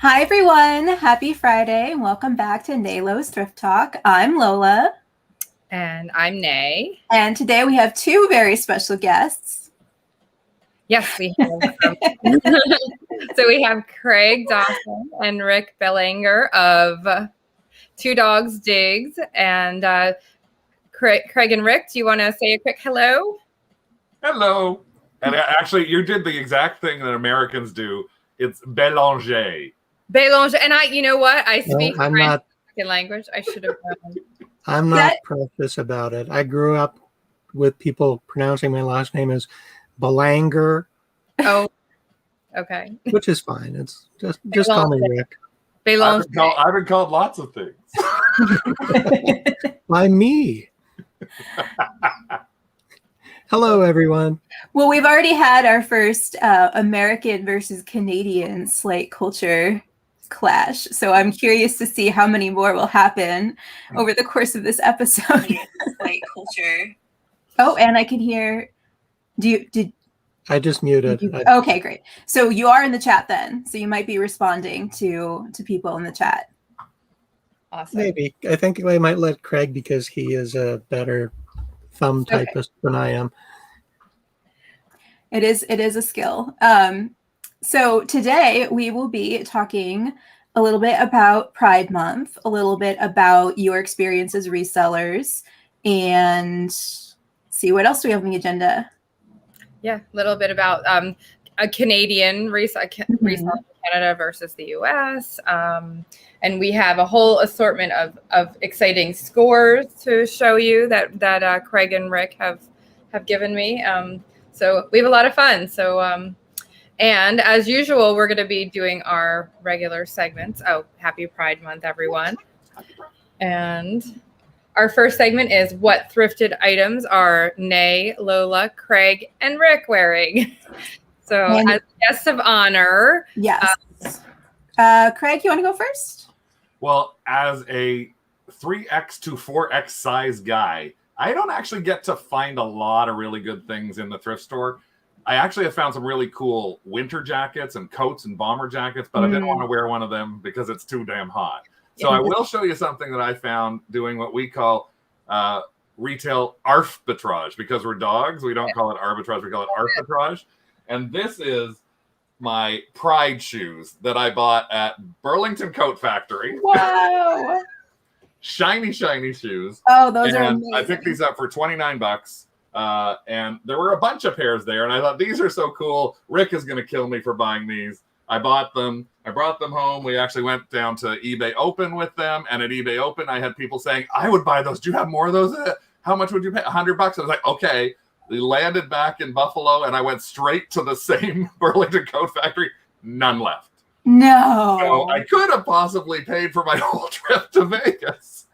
Hi everyone, happy Friday and welcome back to Naylo's Thrift Talk. I'm Lola. And I'm Nay. And today we have two very special guests. Yes, we have. So we have Craig Dawson and Rick Belanger of 2DogsDigs. And Craig and Rick, do you want to say a quick hello? Hello. And actually, you did the exact thing that Americans do. It's Belanger. Belanger. And you know what? I speak I'm French not, second language. I should have known. I'm not precious about it. I grew up with people pronouncing my last name as Belanger. Oh, okay. Which is fine. It's just call me Rick. Belanger. I've been called lots of things. By me. Hello, everyone. Well, we've already had our first American versus Canadian slight culture clash. So I'm curious to see how many more will happen over the course of this episode. Slight culture. Oh, and I can hear. I just muted. Okay, great. So you are in the chat then. So you might be responding to people in the chat. Awesome. Maybe. I think I might let Craig because he is a better thumb typist than I am. It is a skill. So today we will be talking a little bit about Pride Month, a little bit about your experience as resellers, and see what else do we have on the agenda. Yeah, a little bit about a Canadian reseller in Canada versus the US. And we have a whole assortment of exciting scores to show you that Craig and Rick have given me. So we have a lot of fun. So, and as usual, we're going to be doing our regular segments. Oh, happy Pride Month, everyone. And our first segment is what thrifted items are Nay, Lola, Craig, and Rick wearing? So as guests of honor. Yes. Craig, you want to go first? Well, as a 3X to 4X size guy, I don't actually get to find a lot of really good things in the thrift store. I actually have found some really cool winter jackets and coats and bomber jackets, but I didn't want to wear one of them because it's too damn hot. So I will show you something that I found doing what we call retail arbitrage. Because we're dogs, we don't call it arbitrage, we call it arbitrage. And this is my Pride shoes that I bought at Burlington Coat Factory. Wow. Shiny shoes. Oh, those are amazing. I picked these up for $29. And there were a bunch of pairs there. And I thought, these are so cool. Rick is going to kill me for buying these. I bought them. I brought them home. We actually went down to eBay Open with them. And at eBay Open, I had people saying, I would buy those. Do you have more of those? How much would you pay? $100. I was like, okay. We landed back in Buffalo, and I went straight to the same Burlington Coat Factory. None left. No. So I could have possibly paid for my whole trip to Vegas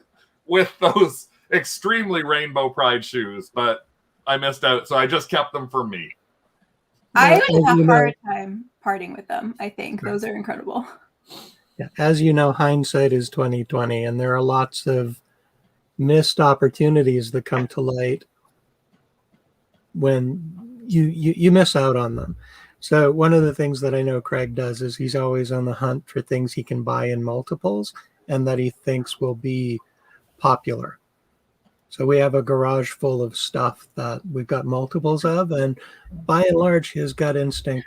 with those extremely rainbow Pride shoes, but I missed out. So I just kept them for me. I have a hard time parting with them. I think those are incredible. Yeah, as you know, hindsight is 20/20, and there are lots of missed opportunities that come to light when you miss out on them. So one of the things that I know Craig does is he's always on the hunt for things he can buy in multiples and that he thinks will be popular. So we have a garage full of stuff that we've got multiples of, and by and large, his gut instinct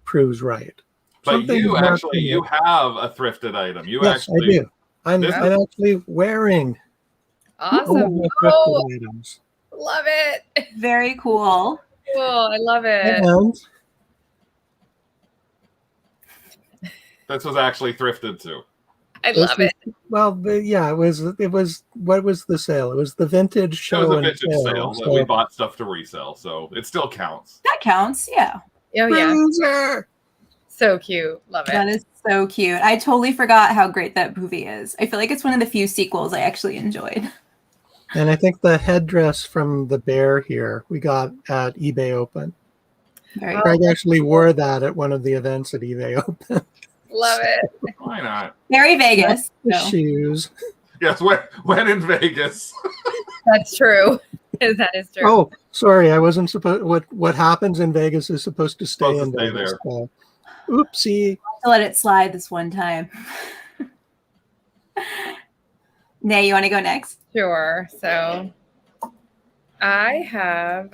proves right. But you have a thrifted item. Yes, I do. I'm actually wearing awesome thrifted items. Love it. Very cool. Cool. I love it. And this was actually thrifted too. I love it. Well, yeah, it was. What was the sale? It was the vintage show. It was a vintage sale. So we bought stuff to resell, so it still counts. That counts, yeah. Oh yeah. So cute. Love it. That is so cute. I totally forgot how great that movie is. I feel like it's one of the few sequels I actually enjoyed. And I think the headdress from the bear here we got at eBay Open. Craig actually wore that at one of the events at eBay Open. Love it. Why not? Very Vegas. Shoes. Yes, when in Vegas. That's true. That is true. Oh, sorry, I wasn't supposed. What happens in Vegas is supposed to stay in Vegas. There. Oopsie. to let it slide this one time. Nay, you want to go next? Sure. So I have,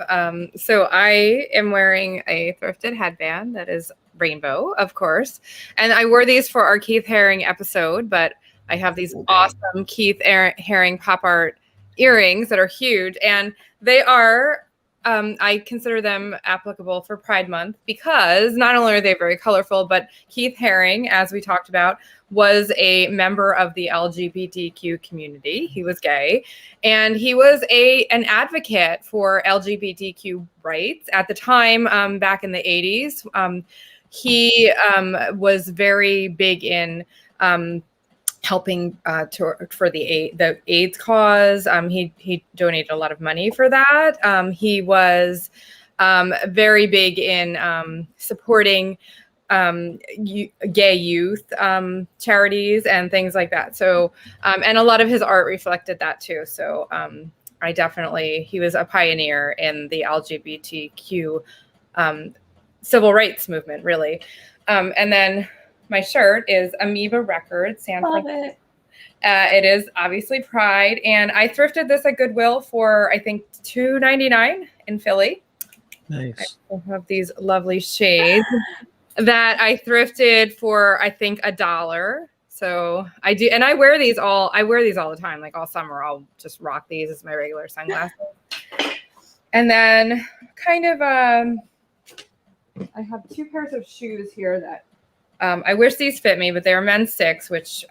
so I am wearing a thrifted headband that is rainbow, of course. And I wore these for our Keith Haring episode, but I have these awesome Keith Haring pop art earrings that are huge. And they are, I consider them applicable for Pride Month because not only are they very colorful, but Keith Haring, as we talked about, was a member of the LGBTQ community. He was gay, and he was an advocate for LGBTQ rights at the time, back in the 80s. He was very big in helping for the AIDS cause. He donated a lot of money for that. He was very big in supporting gay youth charities and things like that. So, and a lot of his art reflected that too. So he was a pioneer in the LGBTQ civil rights movement, really. And then my shirt is Amoeba Records. Love it. It is obviously Pride. And I thrifted this at Goodwill for, I think, $2.99 in Philly. Nice. I have these lovely shades that I thrifted for, I think, $1. So I do, and I wear these all the time, like all summer. I'll just rock these as my regular sunglasses. And then kind of, I have 2 pairs of shoes here that I wish these fit me, but they're men's 6, which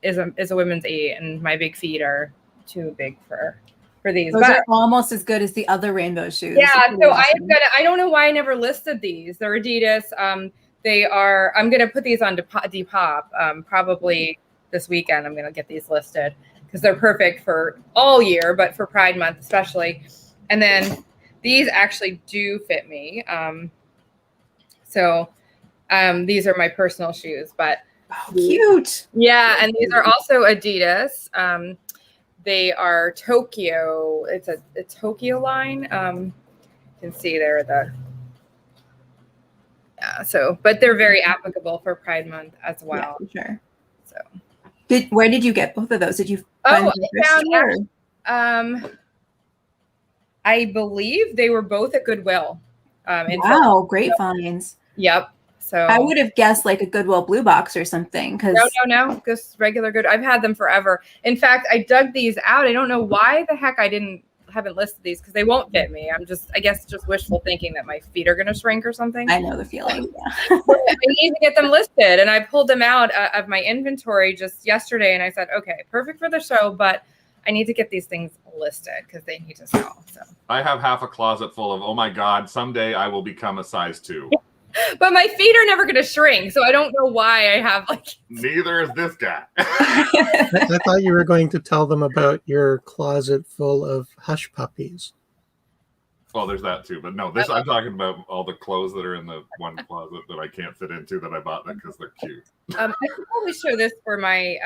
is a women's 8, and my big feet are too big for these. Those are almost as good as the other rainbow shoes. Yeah, so awesome. I don't know why I never listed these. They're Adidas. I'm gonna put these on Depop probably this weekend. I'm gonna get these listed because they're perfect for all year, but for Pride Month especially. And then these actually do fit me. So these are my personal shoes, but cute. Yeah, and these are also Adidas. They are Tokyo. It's a Tokyo line. You can see there but they're very applicable for Pride Month as well. Yeah, for sure. So where did you get both of those? Did you find I believe they were both at Goodwill. Wow, great finds. Yep. So I would have guessed like a Goodwill Blue Box or something. No, just regular good. I've had them forever. In fact, I dug these out. I don't know why the heck I haven't listed these because they won't fit me. I guess just wishful thinking that my feet are going to shrink or something. I know the feeling. Yeah. I need to get them listed, and I pulled them out of my inventory just yesterday, and I said, okay, perfect for the show, but I need to get these things listed because they need to sell. So I have half a closet full of, oh my God, someday I will become a size 2. But my feet are never going to shrink, so I don't know why I have Neither is this guy. I thought you were going to tell them about your closet full of hush puppies. Well, there's that too, but no, I'm talking about all the clothes that are in the one closet that I can't fit into that I bought them because they're cute. I could probably show this for my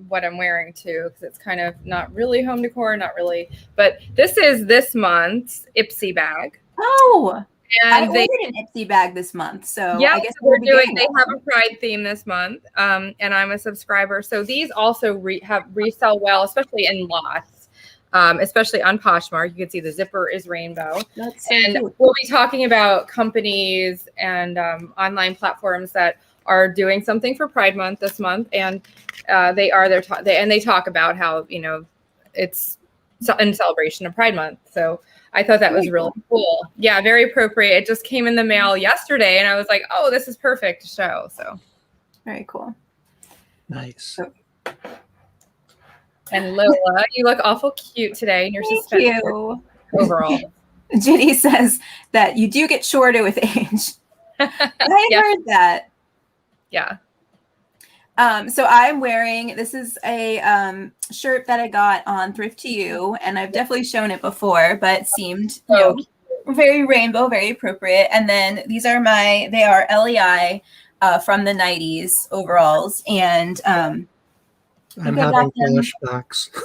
what I'm wearing too, because it's kind of not really home decor, not really, but this is this month's Ipsy Bag. Oh. And I ordered an Ipsy bag this month, so yeah, I guess they have a Pride theme this month, and I'm a subscriber. So these also resell well, especially in lots, especially on Poshmark. You can see the zipper is rainbow. That's so and cute. We'll be talking about companies and online platforms that are doing something for Pride Month this month, and they talk about how it's in celebration of Pride Month. So I thought that was really cool. Yeah, very appropriate. It just came in the mail yesterday, and I was like, oh, this is perfect to show. So very cool. Nice. And Lola, you look awful cute today in your suspenders. Overall. Ginny says that you do get shorter with age. I heard that. Yeah. So I'm wearing, this is a shirt that I got on Thrift to You, and I've definitely shown it before, but it seemed very rainbow, very appropriate. And then these are they are LEI from the 90s overalls, and I'm having flashbacks.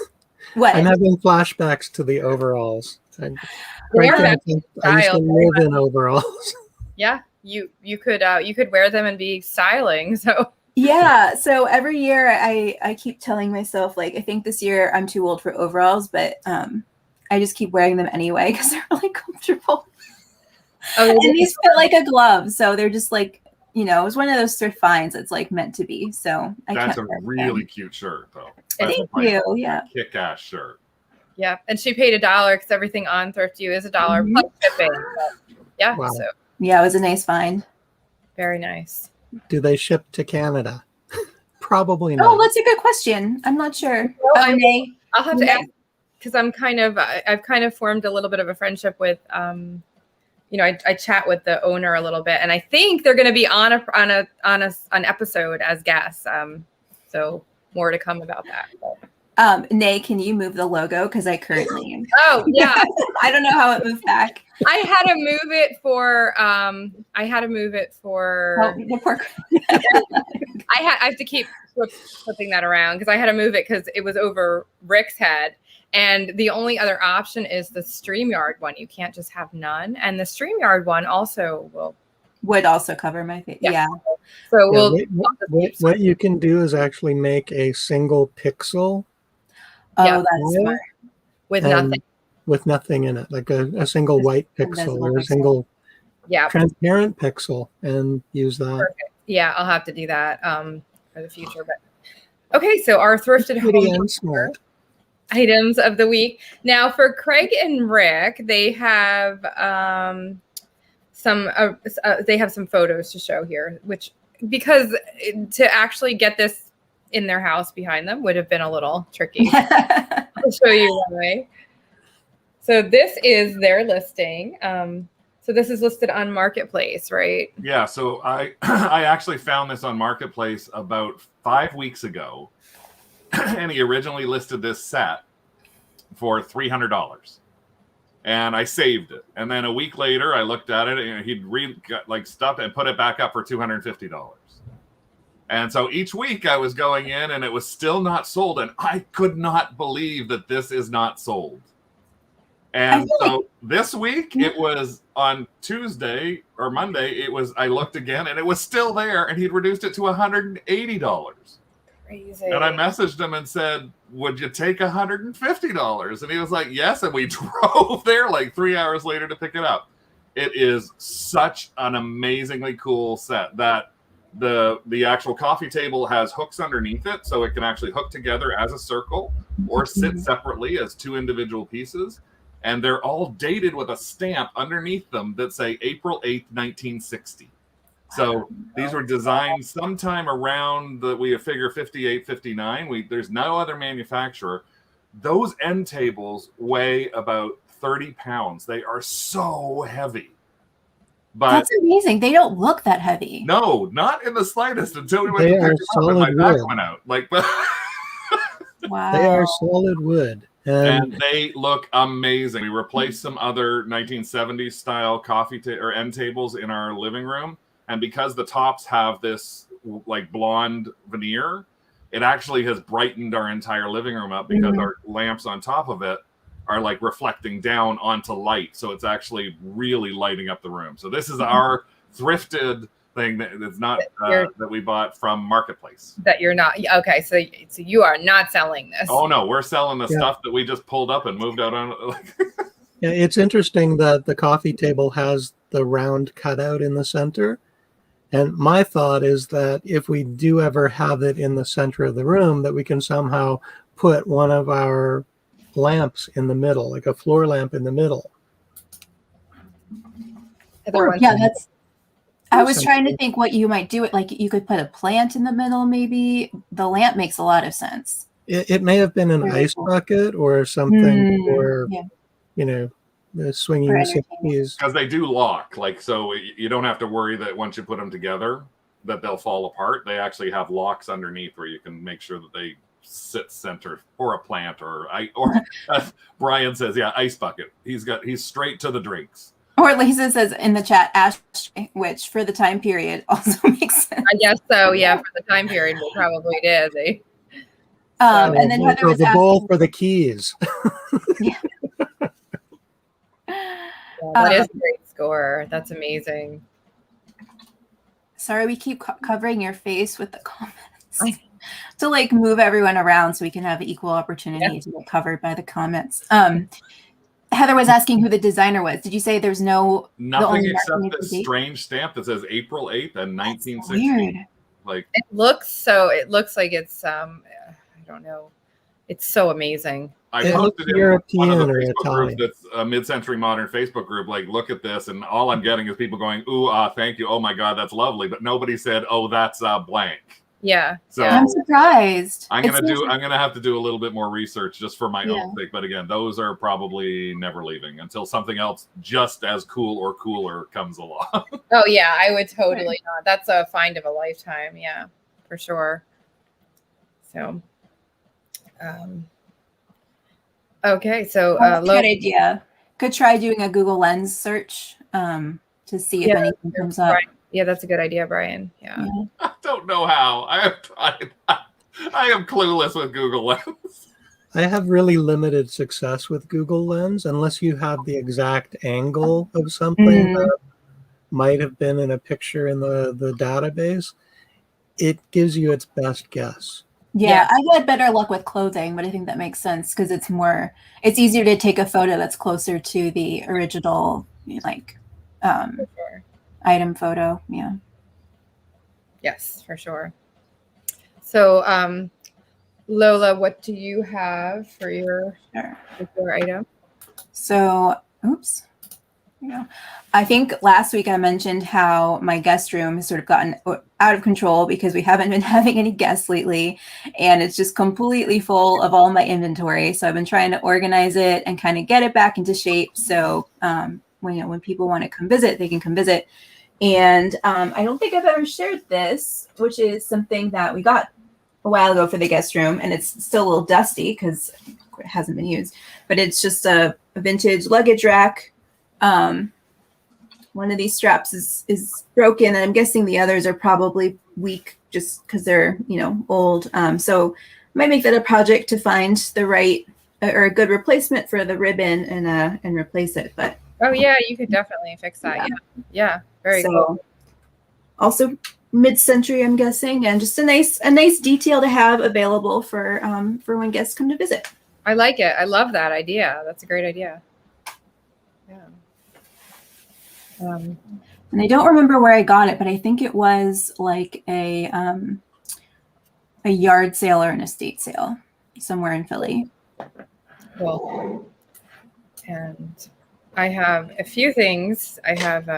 What? I'm having flashbacks to the overalls. I used to live in overalls. Yeah. you could wear them and be styling. So yeah. So every year I keep telling myself, like, I think this year I'm too old for overalls, but I just keep wearing them anyway because they're really comfortable. oh, And these fit like a glove, so they're just like, you know, it was one of those thrift finds that's like meant to be. So That's a really cute shirt, though. Thank you. Yeah. Kick-ass shirt. Yeah, and she paid $1 because everything on Thrift You is $1 plus shipping. But yeah, Wow. so Yeah, it was a nice find. very nice. Do they ship to Canada? Probably not. Oh, that's a good question. I'm not sure. Well, I'll I'll have to ask because I've kind of formed a little bit of a friendship with you know, I chat with the owner a little bit, and I think they're going to be on an episode as guests. So more to come about that. But. Nay, can you move the logo? Because I currently am. Oh yeah, I don't know how it moved back. I had to move it for. Oh, the poor. I have to keep flipping that around because I had to move it because it was over Rick's head. And the only other option is the StreamYard one. You can't just have none. And the StreamYard one also would also cover my face. Yeah. So what you can do is actually make a single pixel. Oh, Yeah. that's smart. with nothing. With nothing in it, like a single white pixel or a single transparent pixel, and use that. Perfect. Yeah, I'll have to do that for the future. But okay, so our thrifted home smart items of the week. Now for Craig and Rick, they have some photos to show here, which because to actually get this in their house behind them would have been a little tricky. I'll show you one way. So this is their listing. So this is listed on Marketplace, right? Yeah, so I actually found this on Marketplace about 5 weeks ago. And he originally listed this set for $300, and I saved it. And then a week later, I looked at it, and he'd stuff and put it back up for $250. And so each week I was going in, and it was still not sold, and I could not believe that this is not sold. And so this week it was on Tuesday or Monday. I looked again, and it was still there, and he'd reduced it to $180. Crazy. And I messaged him and said, would you take $150? And he was like, yes. And we drove there like 3 hours later to pick it up. It is such an amazingly cool set that the actual coffee table has hooks underneath it, so it can actually hook together as a circle or sit separately as two individual pieces. And they're all dated with a stamp underneath them that say April 8th, 1960. So these were designed sometime around we figure 58, 59. There's no other manufacturer. Those end tables weigh about 30 pounds. They are so heavy. But that's amazing. They don't look that heavy. No, not in the slightest until we went They to are pick them up and my solid back wood. went out. Wow. They are solid wood. And they look amazing. We replaced some other 1970s style coffee or end tables in our living room. And because the tops have this like blonde veneer, it actually has brightened our entire living room up because our lamps on top of it are like reflecting down onto light. So it's actually really lighting up the room. So this is our thrifted thing that's not that we bought from Marketplace. That you're not. Okay, so you are not selling this. Oh no, we're selling the stuff that we just pulled up and moved out on. Yeah, it's interesting that the coffee table has the round cutout in the center. And my thought is that if we do ever have it in the center of the room, that we can somehow put one of our lamps in the middle, like a floor lamp in the middle. Yeah, that's. I was trying to think what you might do. It like you could put a plant in the middle, maybe. The lamp makes a lot of sense. It may have been an ice bucket or something for, the swinging CPs. Because they do lock, so you don't have to worry that once you put them together that they'll fall apart. They actually have locks underneath where you can make sure that they sit center for a plant or Brian says, ice bucket. He's straight to the drinks. Or Lisa says in the chat, ashtray, which for the time period also makes sense. I guess so. Yeah, for the time period, it probably did. And then Heather was the asking, bowl for the keys. That is a great score. That's amazing. Sorry, we keep covering your face with the comments to like move everyone around so we can have equal opportunity to get covered by the comments. Heather was asking who the designer was. Did you say there's no nothing except this strange stamp that says April 8th and 1960? Weird. Like it looks like it's I don't know. It's so amazing. I posted in one of the Facebook groups that's a mid-century modern Facebook group, like, look at this, and all I'm getting is people going, ooh, thank you, oh my god, that's lovely, but nobody said, oh, that's blank. Yeah. So I'm surprised. I'm gonna have to do a little bit more research just for my own sake. But again, those are probably never leaving until something else just as cool or cooler comes along. Oh yeah, I would totally not. That's a find of a lifetime. Yeah, for sure. So, okay, so good idea. Could try doing a Google Lens search to see if anything comes up. Right. Yeah, that's a good idea, Brian. Yeah. I don't know how. I have tried. I am clueless with Google Lens. I have really limited success with Google Lens unless you have the exact angle of something that might have been in a picture in the database. It gives you its best guess. Yeah, I had better luck with clothing, but I think that makes sense because it's easier to take a photo that's closer to the original, like, item photo. Yeah. Yes, for sure. So, Lola, what do you have for your item? So, oops. I think last week I mentioned how my guest room has sort of gotten out of control because we haven't been having any guests lately, and it's just completely full of all my inventory. So I've been trying to organize it and kind of get it back into shape. So when people want to come visit, they can come visit. And I don't think I've ever shared this, which is something that we got a while ago for the guest room, and it's still a little dusty because it hasn't been used. But it's just a vintage luggage rack. One of these straps is broken, and I'm guessing the others are probably weak just because they're old. So I might make that a project to find the right or a good replacement for the ribbon and replace it. But oh yeah, you could definitely fix that. Yeah, very cool. Also mid-century, I'm guessing, and just a nice detail to have available for when guests come to visit. I like it. I love that idea. That's a great idea. Yeah. And I don't remember where I got it, but I think it was like a yard sale or an estate sale somewhere in Philly. Cool. And I have a few things. I have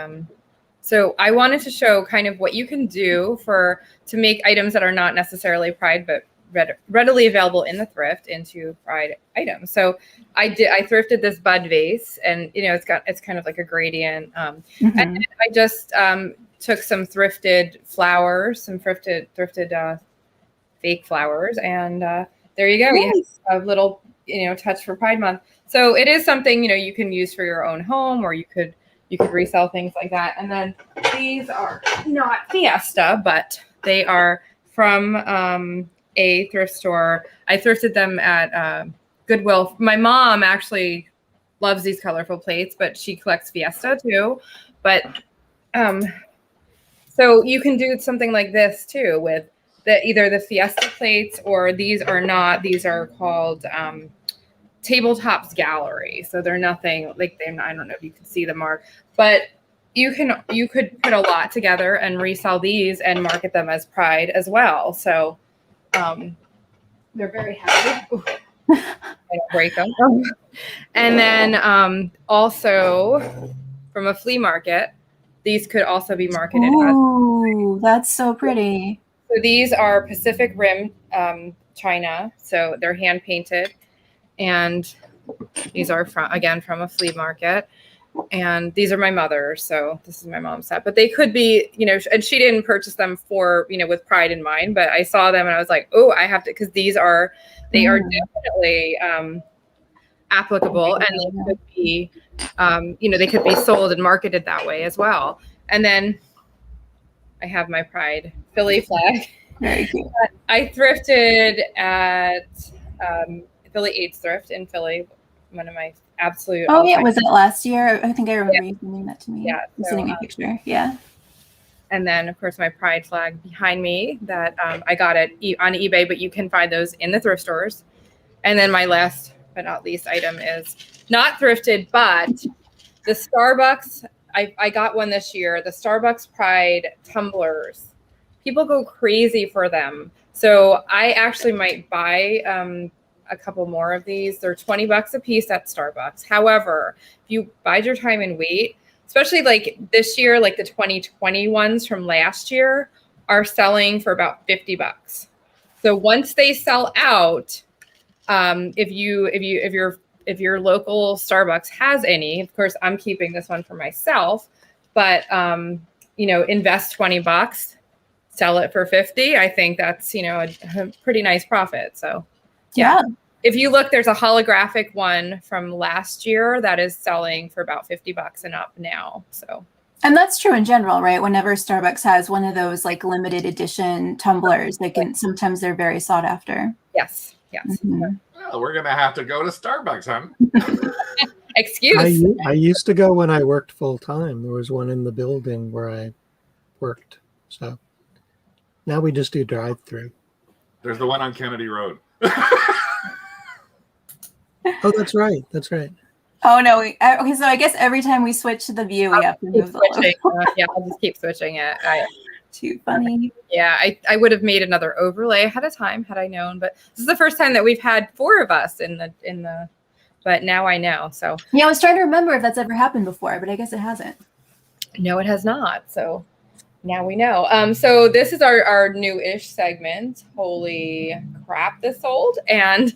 so I wanted to show kind of what you can do to make items that are not necessarily Pride, but readily available in the thrift into Pride items. So I thrifted this bud vase, and it's kind of like a gradient. And I just took some thrifted flowers, some thrifted fake flowers, and there you go. Nice. You have a little touch for Pride Month. So it is something you can use for your own home, or you could resell things like that. And then these are not Fiesta, but they are from a thrift store. I thrifted them at Goodwill. My mom actually loves these colorful plates, but she collects Fiesta too. But so you can do something like this too with either the Fiesta plates, or these are called Tabletops Gallery. So they're nothing like them. I don't know if you can see the mark, but you could put a lot together and resell these and market them as Pride as well. So they're very heavy. I don't break them. And then also from a flea market, these could also be marketed as. That's so pretty. So these are Pacific Rim china. So they're hand painted, and these are from a flea market. And these are my mother's, so this is my mom's set. But they could be, and she didn't purchase them for, with Pride in mind. But I saw them and I was like, oh, I have to, because they are definitely applicable, and they could be, they could be sold and marketed that way as well. And then I have my Pride Philly flag. Very cool. I thrifted at Philly AIDS Thrift in Philly. One of my absolute. Oh yeah, was it last year? I think I remember you sending that to me. Yeah, sending me a picture. Yeah. And then, of course, my pride flag behind me that I got on eBay, but you can find those in the thrift stores. And then my last but not least item is not thrifted, but the Starbucks. I got one this year, the Starbucks Pride tumblers. People go crazy for them. So I actually might buy a couple more of these. They're $20 a piece at Starbucks. However, if you bide your time and wait, especially like this year, like the 2020 ones from last year are selling for about $50. So once they sell out, if your local Starbucks has any, of course, I'm keeping this one for myself, but invest $20, sell it for $50. I think that's, a pretty nice profit. So yeah. If you look, there's a holographic one from last year that is selling for about $50 and up now. So. And that's true in general, right? Whenever Starbucks has one of those like limited edition tumblers, sometimes they're very sought after. Yes. Mm-hmm. Well, we're gonna have to go to Starbucks, huh? Excuse. I used to go when I worked full time. There was one in the building where I worked. So now we just do drive-through. There's the one on Kennedy Road. Oh, that's right. Oh no. Okay, so I guess every time we switch to the view, we have to move the logo. Yeah, I'll just keep switching it. Too funny. Yeah, I would have made another overlay ahead of time had I known, but this is the first time that we've had 4 of us in the. But now I know. So yeah, I was trying to remember if that's ever happened before, but I guess it hasn't. No, it has not. So now we know. So this is our new-ish segment. Holy crap, this sold. And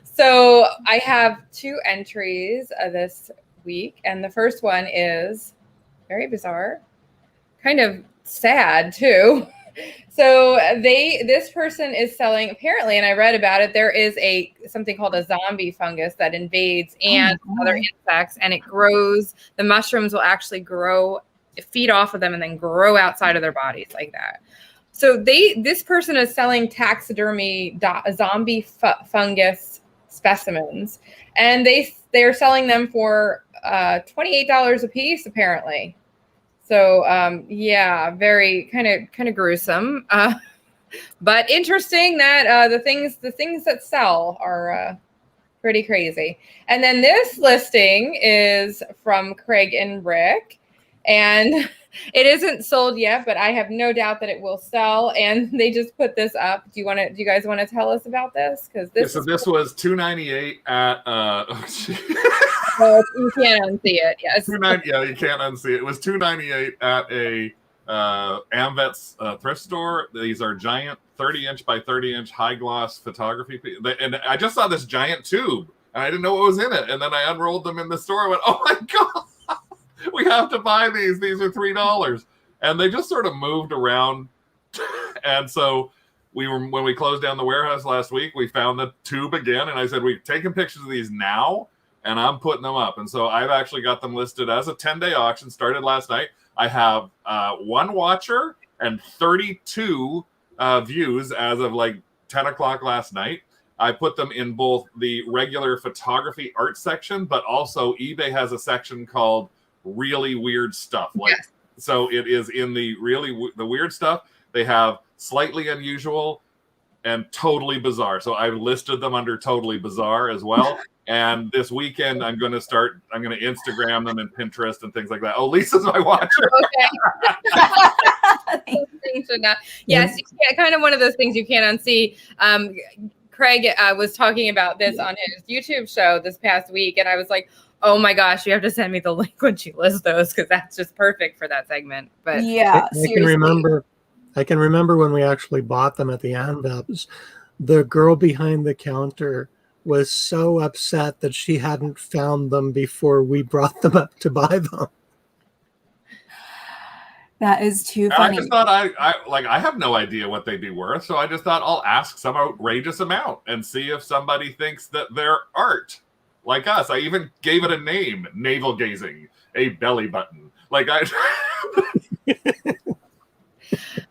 so I have 2 entries this week. And the first one is very bizarre, kind of sad too. So this person is selling, apparently, and I read about it, there is something called a zombie fungus that invades ants and other insects, and it grows. The mushrooms will actually feed off of them and then grow outside of their bodies like that. So this person is selling taxidermy zombie fungus specimens, and they're selling them for $28 a piece, apparently. So yeah, very kind of gruesome, but interesting that the things that sell are pretty crazy. And then this listing is from Craig and Rick, and it isn't sold yet, but I have no doubt that it will sell. And they just put this up. Do you guys want to tell us about this? Because this was $298 at well, you can't unsee it. Yes. Yeah, you can't unsee it. It was $298 at a Amvet's thrift store. These are giant 30-inch by 30-inch high gloss photography. And I just saw this giant tube, and I didn't know what was in it. And then I unrolled them in the store. I went, "Oh my god, we have to buy these. These are $3." And they just sort of moved around. And so when we closed down the warehouse last week, we found the tube again, and I said, "We've taken pictures of these now, and I'm putting them up." And so I've actually got them listed as a 10-day auction, started last night. I have 1 watcher and 32 views as of like 10 o'clock last night. I put them in both the regular photography art section, but also eBay has a section called really weird stuff. Yes. So it is in the the weird stuff. They have slightly unusual and totally bizarre. So I've listed them under totally bizarre as well. And this weekend, I'm going to Instagram them and Pinterest and things like that. Oh, Lisa's my watcher. Okay. Yes, kind of one of those things you can't unsee. Craig was talking about this on his YouTube show this past week, and I was like, "Oh my gosh, you have to send me the link when she lists those, because that's just perfect for that segment." But yeah, I can remember when we actually bought them at the Anveps. The girl behind the counter was so upset that she hadn't found them before we brought them up to buy them. That is too funny. I just thought I have no idea what they'd be worth, so I just thought I'll ask some outrageous amount and see if somebody thinks that they're art like us. I even gave it a name: navel gazing, a belly button.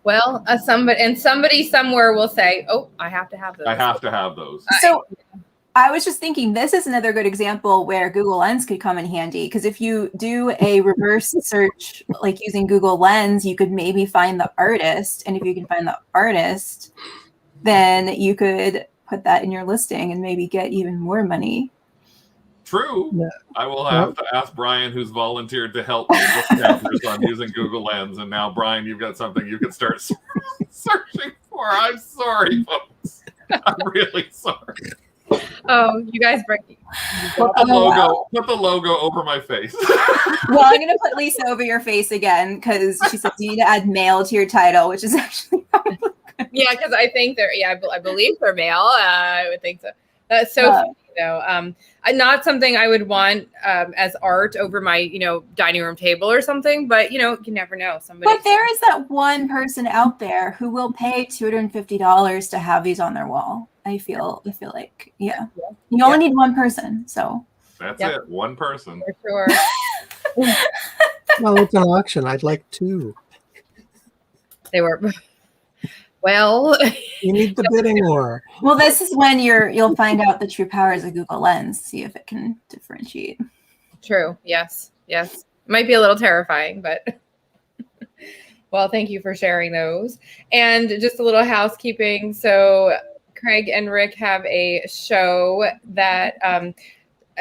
Well, somebody somewhere will say, "Oh, I have to have those." I have to have those. So I was just thinking this is another good example where Google Lens could come in handy, because if you do a reverse search, like using Google Lens, you could maybe find the artist. And if you can find the artist, then you could put that in your listing and maybe get even more money. True. Yeah. I will have to ask Brian, who's volunteered to help me with cameras on using Google Lens. And now, Brian, you've got something you can start searching for. I'm sorry, folks. I'm really sorry. Oh, you guys bring. Put the logo over my face. Well, I'm going to put Lisa over your face again, because she says you need to add male to your title, which is actually Yeah, because I think they're. Yeah, I believe they're male. I would think so. That's so funny, though. Not something I would want as art over my, dining room table or something. But you never know. But there is that one person out there who will pay $250 to have these on their wall. I feel like, yeah. You only need one person, so. That's it. One person. For sure. Well, it's an auction. I'd like two. They were. Well, you need the bidding war. Well, this is when you'll find out the true powers of Google Lens, see if it can differentiate. True. Yes. It might be a little terrifying, but well, thank you for sharing those. And just a little housekeeping. So Craig and Rick have a show that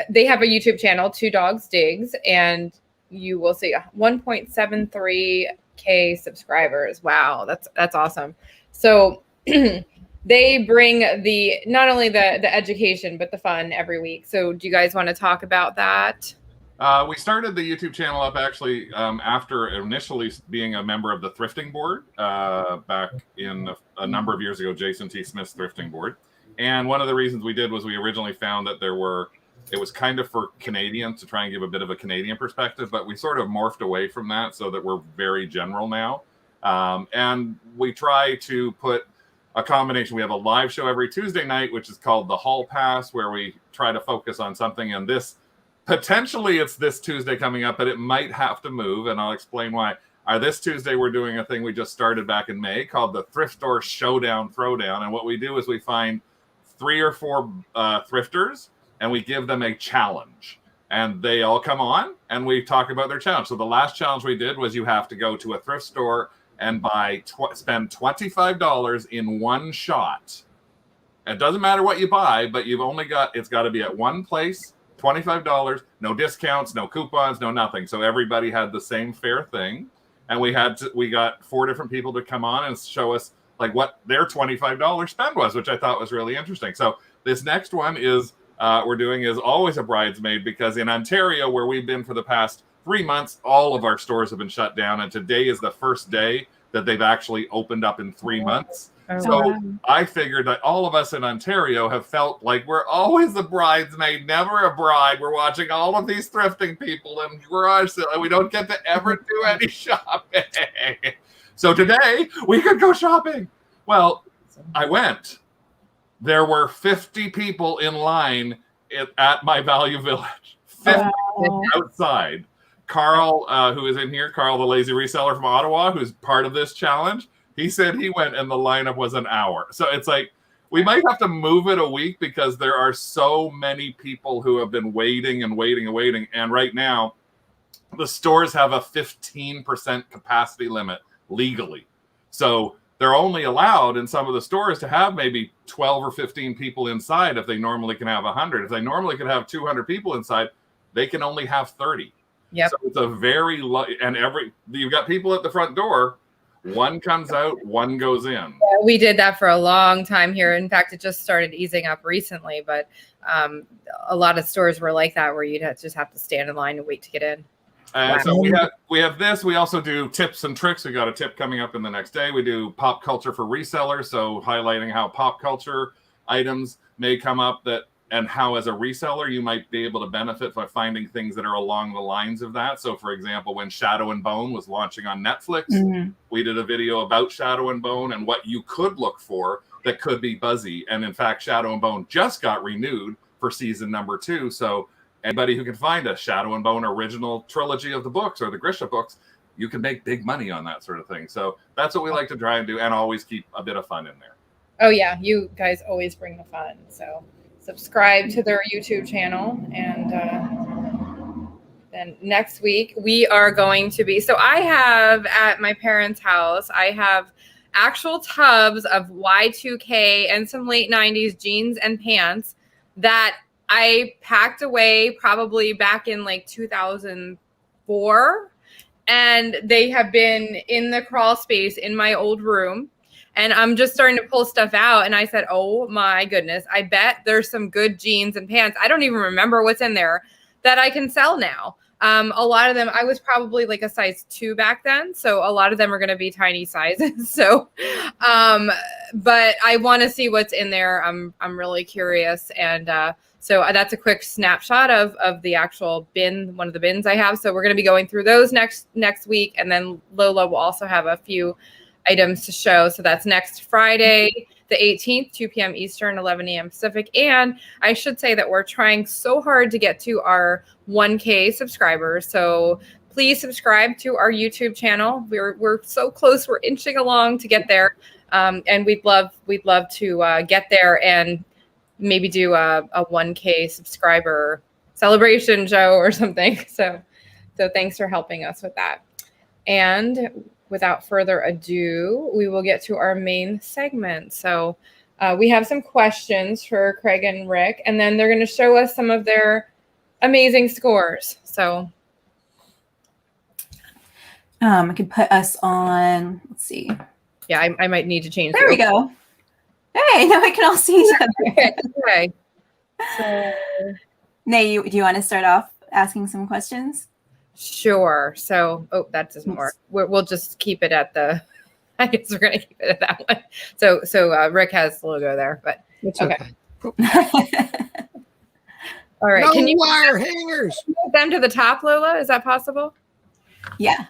they have a YouTube channel, 2DogsDigs, and you will see 1.73K subscribers. Wow, that's awesome. So they bring not only the education, but the fun every week. So do you guys want to talk about that? We started the YouTube channel up actually after initially being a member of the Thrifting board back in a number of years ago, Jason T. Smith's Thrifting board. And one of the reasons we did was we originally found that it was kind of for Canadians to try and give a bit of a Canadian perspective, but we sort of morphed away from that so that we're very general now. And we try to put a combination. We have a live show every Tuesday night, which is called the Hall Pass, where we try to focus on something. And potentially it's this Tuesday coming up, but it might have to move. And I'll explain why. This Tuesday, we're doing a thing we just started back in May called the Thrift Store Showdown Throwdown. And what we do is we find 3 or 4 thrifters and we give them a challenge. And they all come on and we talk about their challenge. So the last challenge we did was you have to go to a thrift store and spend $25 in one shot. It doesn't matter what you buy, but it's got to be at one place, $25, no discounts, no coupons, no nothing. So everybody had the same fair thing. And we got 4 different people to come on and show us like what their $25 spend was, which I thought was really interesting. So this next one we're doing is always a bridesmaid, because in Ontario, where we've been for the past 3 months, all of our stores have been shut down. And today is the first day that they've actually opened up in 3 months. Oh, so wow. I figured that all of us in Ontario have felt like we're always a bridesmaid, never a bride. We're watching all of these thrifting people in garage sale, and we don't get to ever do any shopping. So today we could go shopping. Well, I went. There were 50 people in line at my Value Village. 50 outside. Carl, who is in here, Carl, the lazy reseller from Ottawa, who's part of this challenge, he said he went and the lineup was an hour. So it's like, we might have to move it a week because there are so many people who have been waiting and waiting and waiting. And right now, the stores have a 15% capacity limit legally. So they're only allowed in some of the stores to have maybe 12 or 15 people inside if they normally can have 100. If they normally could have 200 people inside, they can only have 30. Yep. So it's a very you've got people at the front door. One comes out, one goes in. Yeah, we did that for a long time here. In fact, it just started easing up recently, but a lot of stores were like that, where you'd just have to stand in line and wait to get in. And so we have this. We also do tips and tricks. We got a tip coming up in the next day. We do pop culture for resellers, so highlighting how pop culture items may come up and how as a reseller you might be able to benefit by finding things that are along the lines of that. So for example, when Shadow and Bone was launching on Netflix, we did a video about Shadow and Bone and what you could look for that could be buzzy. And in fact, Shadow and Bone just got renewed for season number 2. So anybody who can find a Shadow and Bone original trilogy of the books or the Grisha books, you can make big money on that sort of thing. So that's what we like to try and do, and always keep a bit of fun in there. Oh yeah, you guys always bring the fun. So subscribe to their YouTube channel. And then next week we are going to be, so I have at my parents' house, I have actual tubs of Y2K and some late 90s jeans and pants that I packed away probably back in like 2004. And they have been in the crawl space in my old room. And I'm just starting to pull stuff out. And I said, oh my goodness, I bet there's some good jeans and pants. I don't even remember what's in there that I can sell now. A lot of them, I was probably like a size 2 back then. So a lot of them are going to be tiny sizes. So, but I want to see what's in there. I'm really curious. And so that's a quick snapshot of the actual bin, one of the bins I have. So we're going to be going through those next week. And then Lola will also have a few items to show. So that's next Friday, the 18th, 2 p.m. Eastern, 11 a.m. Pacific. And I should say that we're trying so hard to get to our 1K subscribers. So please subscribe to our YouTube channel. We're so close. We're inching along to get there. And we'd love to get there and maybe do a 1K subscriber celebration show or something. So thanks for helping us with that. And without further ado, we will get to our main segment. So we have some questions for Craig and Rick, and then they're going to show us some of their amazing scores. So I could put us on, let's see. Yeah, I might need to change. There we go. Hey, now we can all see each other. Okay. So, Nay, do you want to start off asking some questions? Sure. So, that doesn't work. We'll just keep it at the, I guess we're going to keep it at that one. So Rick has the logo there, but It's okay. All right. No Can you wire hangers. move them to the top, Lola? Is that possible? Yeah.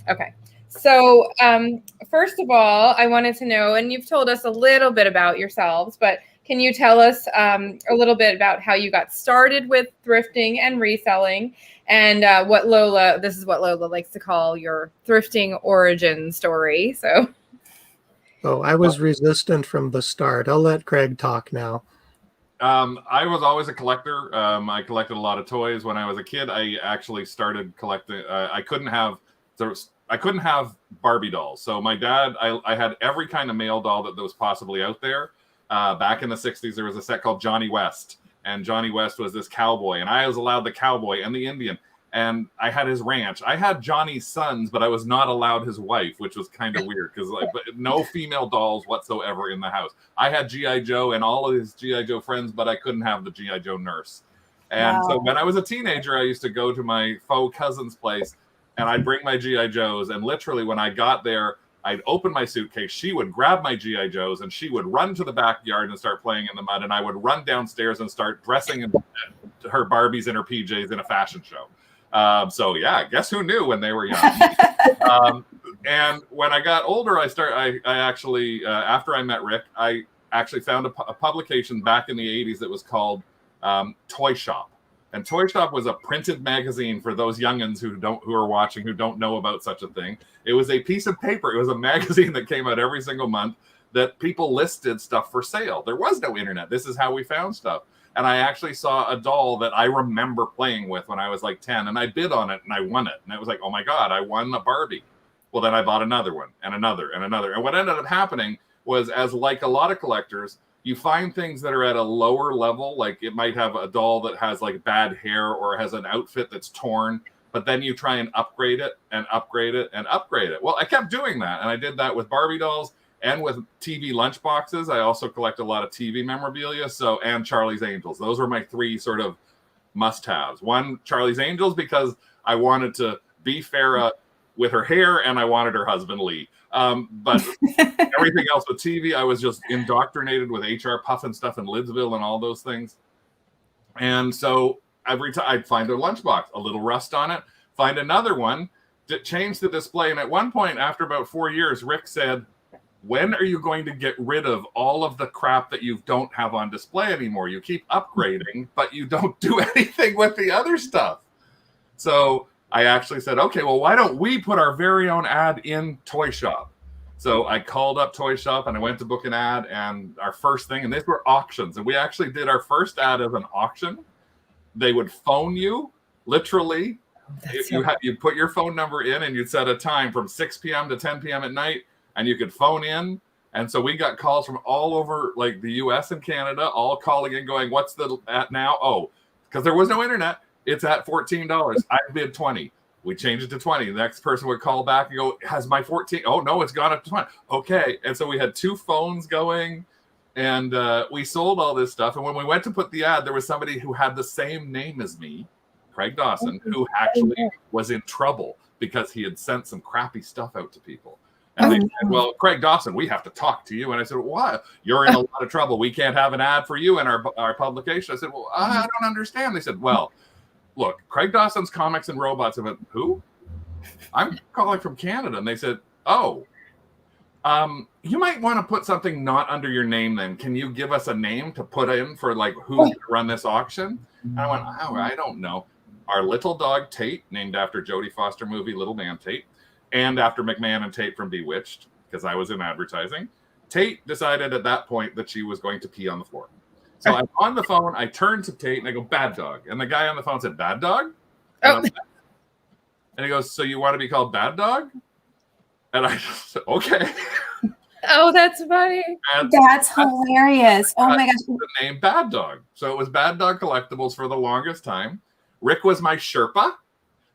Okay. So first of all, I wanted to know, and you've told us a little bit about yourselves, but can you tell us a little bit about how you got started with thrifting and reselling, and this is what Lola likes to call your thrifting origin story. So. Oh, I was resistant from the start. I'll let Craig talk now. I was always a collector. I collected a lot of toys when I was a kid. I actually started collecting. I couldn't have Barbie dolls. So my dad, I had every kind of male doll that was possibly out there. Back in the 60s, there was a set called Johnny West. And Johnny West was this cowboy. And I was allowed the cowboy and the Indian. And I had his ranch. I had Johnny's sons, but I was not allowed his wife, which was kind of weird because no female dolls whatsoever in the house. I had G.I. Joe and all of his G.I. Joe friends, but I couldn't have the G.I. Joe nurse. And so when I was a teenager, I used to go to my faux cousin's place and I'd bring my G.I. Joes. And literally when I got there, I'd open my suitcase. She would grab my G.I. Joes and she would run to the backyard and start playing in the mud. And I would run downstairs and start dressing her Barbies and her PJs in a fashion show. So yeah, guess who knew when they were young? And when I got older, I actually, after I met Rick, I actually found a publication back in the 80s that was called Toy Shop. And Toy Shop was a printed magazine for those youngins who are watching, who don't know about such a thing. It was a piece of paper. It was a magazine that came out every single month that people listed stuff for sale. There was no internet. This is how we found stuff. And I actually saw a doll that I remember playing with when I was like 10, and I bid on it and I won it. And it was like, oh my God, I won a Barbie. Well, then I bought another one and another and another. And what ended up happening was, as like a lot of collectors, you find things that are at a lower level. Like it might have a doll that has like bad hair or has an outfit that's torn, but then you try and upgrade it and upgrade it and upgrade it. Well, I kept doing that. And I did that with Barbie dolls and with TV lunchboxes. I also collect a lot of TV memorabilia. And Charlie's Angels. Those were my three sort of must-haves. One, Charlie's Angels, because I wanted to be Farrah with her hair and I wanted her husband Lee. But everything else with TV, I was just indoctrinated with HR Puffin stuff and Lidsville and all those things. And so every time I'd find a lunchbox, a little rust on it, find another one, change the display. And at one point, after about 4 years, Rick said, when are you going to get rid of all of the crap that you don't have on display anymore? You keep upgrading, but you don't do anything with the other stuff. So I actually said, okay, well, why don't we put our very own ad in Toy Shop? So I called up Toy Shop and I went to book an ad, and our first thing, and these were auctions, and we actually did our first ad as an auction. They would phone you, literally. You put your phone number in, and you'd set a time from 6 p.m. to 10 p.m. at night, and you could phone in. And so we got calls from all over, like the U.S. and Canada, all calling in, going, "What's the at now?" Oh, because there was no internet. It's at $14. I bid 20. We changed it to 20. The next person would call back and go, "Has my 14? Oh no, it's gone up to 20." Okay, and so we had 2 phones going, and we sold all this stuff. And when we went to put the ad, there was somebody who had the same name as me, Craig Dawson, who actually was in trouble because he had sent some crappy stuff out to people. And they said, "Well, Craig Dawson, we have to talk to you." And I said, "Why? You're in a lot of trouble. We can't have an ad for you in our publication." I said, "Well, I don't understand." They said, "Well, look, Craig Dawson's Comics and Robots." I went, "Who?" "I'm calling from Canada." And they said, "Oh, you might want to put something not under your name then. Can you give us a name to put in for like who's going to run this auction?" And I went, "Oh, I don't know. Our little dog Tate, named after Jodie Foster movie Little Man Tate, and after McMahon and Tate from Bewitched, because I was in advertising. Tate decided at that point that she was going to pee on the floor. So I'm on the phone, I turned to Tate and I go, "Bad dog." And the guy on the phone said, "Bad dog?" And he goes, "So you want to be called Bad Dog?" And I just said, "Okay." Oh, that's funny. And That's hilarious. Oh my gosh. the name Bad Dog. So it was Bad Dog Collectibles for the longest time. Rick was my Sherpa.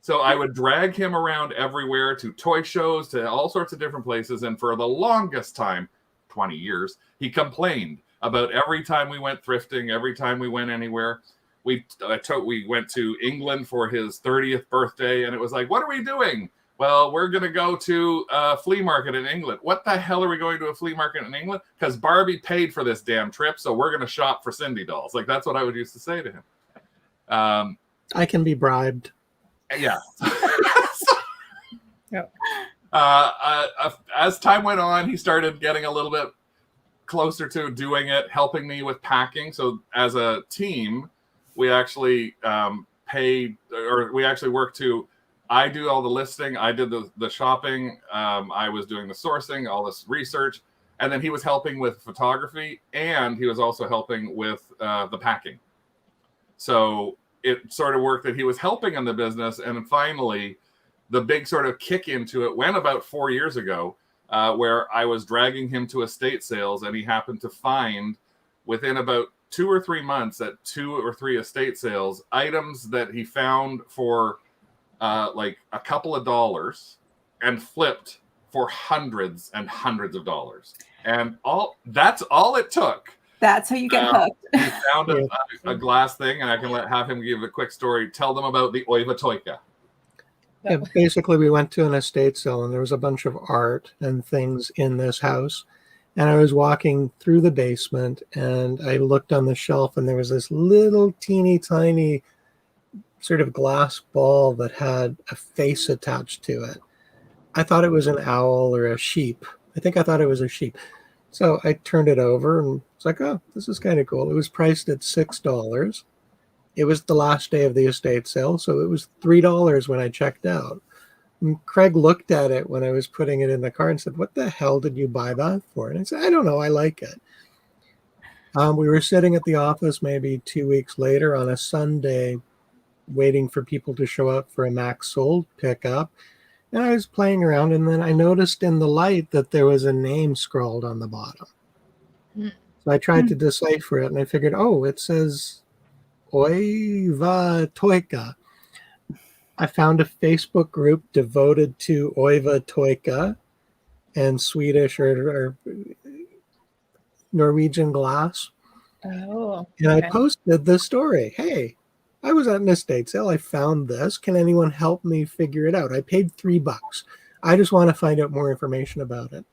So I would drag him around everywhere, to toy shows, to all sorts of different places. And for the longest time, 20 years, he complained about every time we went thrifting, every time we went anywhere. We went to England for his 30th birthday, and it was like, "What are we doing?" "Well, we're going to go to a flea market in England." "What the hell are we going to a flea market in England?" "Because Barbie paid for this damn trip, so we're going to shop for Cindy dolls." Like, that's what I would used to say to him. I can be bribed. Yeah. Yep. As time went on, he started getting a little bit closer to doing it, helping me with packing. So as a team, we actually worked to, I do all the listing, I did the shopping, I was doing the sourcing, all this research, and then he was helping with photography, and he was also helping with the packing. So it sort of worked that he was helping in the business, and finally the big sort of kick into it went about 4 years ago, where I was dragging him to estate sales, and he happened to find within about 2 or 3 months at 2 or 3 estate sales items that he found for like a couple of dollars and flipped for hundreds and hundreds of dollars. And that's all it took. That's how you get hooked. He found a glass thing, and I can have him give a quick story. Tell them about the Oiva Toika. Yeah, basically, we went to an estate sale, and there was a bunch of art and things in this house. And I was walking through the basement, and I looked on the shelf, and there was this little teeny tiny sort of glass ball that had a face attached to it. I thought it was an owl or a sheep. I think I thought it was a sheep. So I turned it over, and it's like, "Oh, this is kind of cool." It was priced at $6. It was the last day of the estate sale, so it was $3 when I checked out. And Craig looked at it when I was putting it in the car and said, "What the hell did you buy that for?" And I said, "I don't know. I like it." We were sitting at the office maybe 2 weeks later on a Sunday, waiting for people to show up for a Max Sold pickup. And I was playing around, and then I noticed in the light that there was a name scrawled on the bottom. So I tried to decipher it, and I figured, oh, it says Oiva Toika. I found a Facebook group devoted to Oiva Toika and Swedish or Norwegian glass. Oh, and I posted the story. "Hey, I was at an estate sale. I found this. Can anyone help me figure it out? I paid $3. I just want to find out more information about it."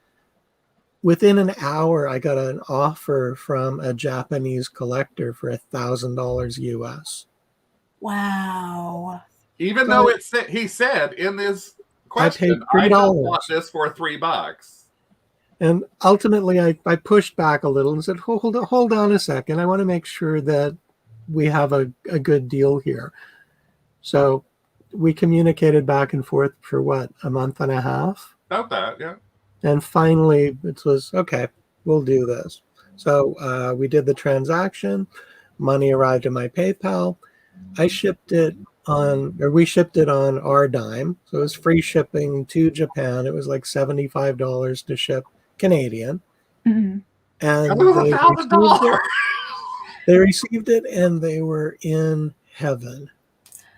Within an hour, I got an offer from a Japanese collector for $1,000 US. Wow. Even though he said in this question, I paid $3. just bought this for $3. And ultimately, I pushed back a little and said, hold on a second. I want to make sure that we have a good deal here. So we communicated back and forth for what, a month and a half? About that, yeah. And finally, it was, okay, we'll do this. So we did the transaction. Money arrived at my PayPal. We shipped it on our dime. So it was free shipping to Japan. It was like $75 to ship Canadian. Mm-hmm. And It was $1,000. they received it and they were in heaven.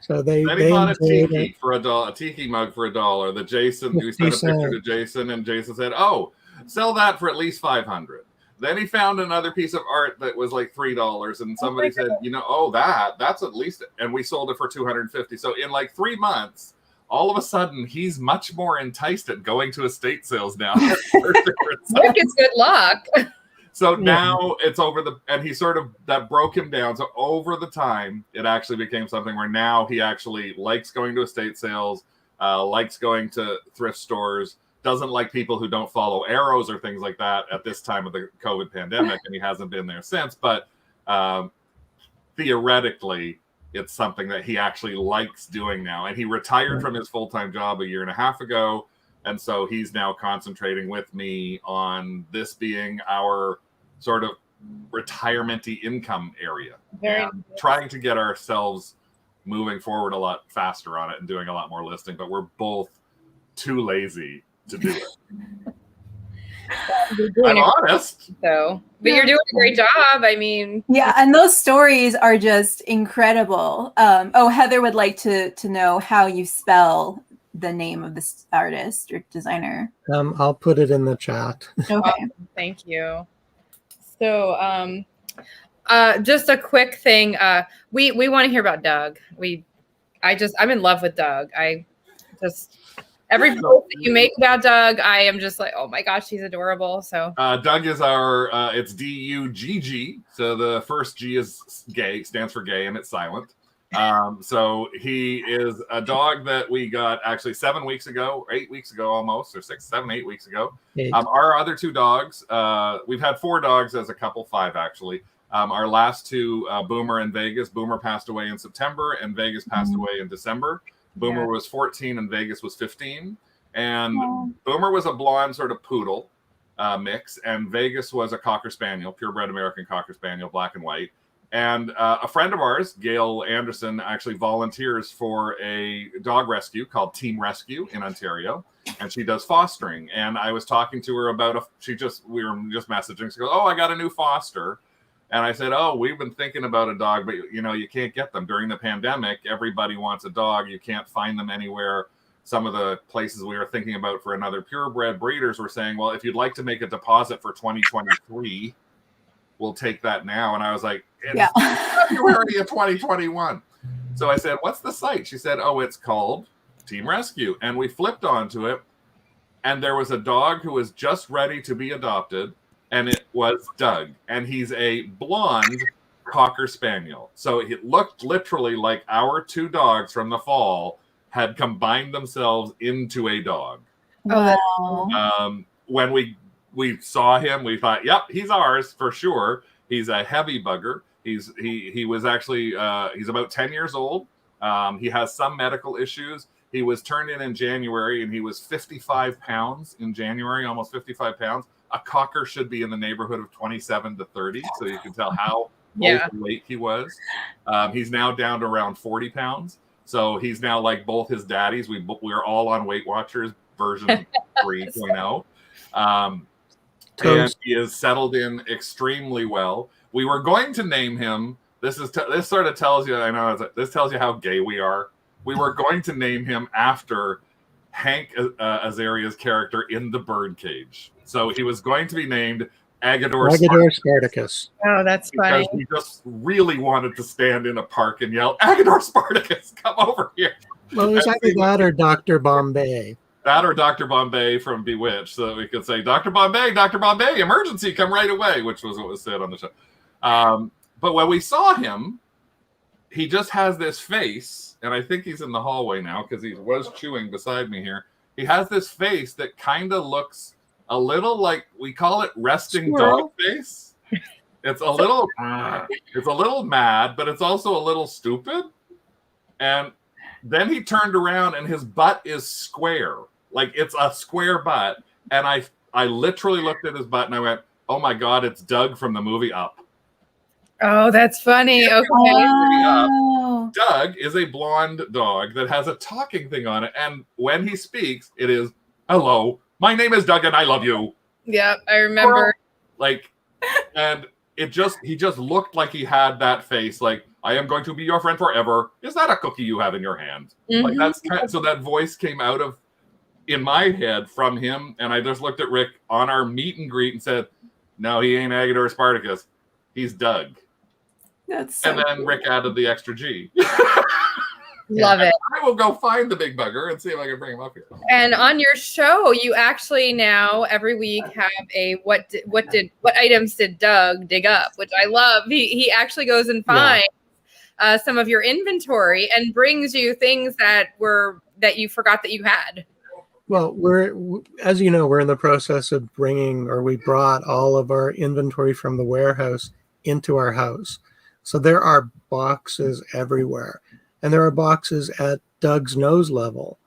So they bought a enjoyed tiki it. for $1, a tiki mug for $1. That Jason, we sent a 50 picture to cents. Jason, and Jason said, "Oh, sell that for at least $500." Then he found another piece of art that was like $3, and somebody said, that's at least, and we sold it for $250. So in like 3 months, all of a sudden, he's much more enticed at going to estate sales now. Look, it's good luck. So now it's and he sort of, that broke him down. So over the time, it actually became something where now he actually likes going to estate sales, likes going to thrift stores, doesn't like people who don't follow arrows or things like that at this time of the COVID pandemic, and he hasn't been there since. But theoretically, it's something that he actually likes doing now. And he retired from his full-time job a year and a half ago. And so he's now concentrating with me on this being our sort of retirement-y income area. Very nice. Trying to get ourselves moving forward a lot faster on it and doing a lot more listing, but we're both too lazy to do it. I'm honest. So, but you're doing a great job. I mean, yeah, and those stories are just incredible. Heather would like to know how you spell the name of this artist or designer. I'll put it in the chat. Okay. Awesome. Thank you. So, just a quick thing. We want to hear about Dugg. I'm in love with Dugg. Every post that you make about Dugg, I am just like, oh my gosh, he's adorable. So Dugg is our, it's D-U-G-G. So the first G is gay, stands for gay, and it's silent. So he is a dog that we got actually 7 weeks ago, 8 weeks ago almost, or 6, 7, 8 weeks ago. Our other 2 dogs, we've had 4 dogs as a couple, 5 actually. Our last 2, Boomer and Vegas. Boomer passed away in September, and Vegas passed away in December. Boomer was 14 and Vegas was 15. And Boomer was a blonde sort of poodle mix, and Vegas was a Cocker Spaniel, purebred American Cocker Spaniel, black and white. And a friend of ours, Gail Anderson, actually volunteers for a dog rescue called Team Rescue in Ontario, and she does fostering. And I was talking to her about we were just messaging. She goes, "Oh, I got a new foster." And I said, "Oh, we've been thinking about a dog, but you can't get them during the pandemic. Everybody wants a dog. You can't find them anywhere." Some of the places we were thinking about for another purebred breeders were saying, "Well, if you'd like to make a deposit for 2023, we'll take that now." And I was like, "It's February of 2021." So I said, "What's the site?" She said, "Oh, it's called Team Rescue." And we flipped onto it, and there was a dog who was just ready to be adopted. And it was Dugg, and he's a blonde Cocker Spaniel. So it looked literally like our 2 dogs from the fall had combined themselves into a dog. Wow. When we saw him, we thought, "Yep, he's ours for sure." He's a heavy bugger. He was actually he's about 10 years old. He has some medical issues. He was turned in January, and he was 55 pounds in January, almost 55 pounds. A Cocker should be in the neighborhood of 27 to 30, so you can tell how overweight he was. He's now down to around 40 pounds, so he's now like both his daddies. We're all on Weight Watchers version 3.0. And he is settled in extremely well. We were going to name him. This sort of tells you. I know this tells you how gay we are. We were going to name him after Hank Azaria's character in The Birdcage. So he was going to be named Agador Spartacus. Oh, that's funny. Because he just really wanted to stand in a park and yell, "Agador Spartacus, come over here." Well, it was either that or Dr. Bombay. That or Dr. Bombay from Bewitched, so that we could say, Dr. Bombay, emergency, come right away," which was what was said on the show. But when we saw him, he just has this face, and I think he's in the hallway now because he was chewing beside me here. He has this face that kind of looks a little like, we call it resting dog face. It's a little mad, but it's also a little stupid. And then he turned around and his butt is square. Like, it's a square butt. And I literally looked at his butt and I went, oh my God, it's Dugg from the movie Up. Oh, that's funny. Okay. Oh. Dugg is a blonde dog that has a talking thing on it. And when he speaks, it is, hello, my name is Dugg and I love you. Yeah, I remember. Like, and he just looked like he had that face. Like, I am going to be your friend forever. Is that a cookie you have in your hand? Like, that's so that voice came out of in my head from him. And I just looked at Rick on our meet and greet and said, no, he ain't Agador Spartacus. He's Dugg. That's so and then cool. Rick added the extra G. Love it. I will go find the big bugger and see if I can bring him up here. And on your show, you actually now every week have a what items did Dugg dig up, which I love. He actually goes and finds some of your inventory and brings you things that you forgot that you had. Well, as you know, we're in the process of we brought all of our inventory from the warehouse into our house. So there are boxes everywhere. And there are boxes at Doug's nose level.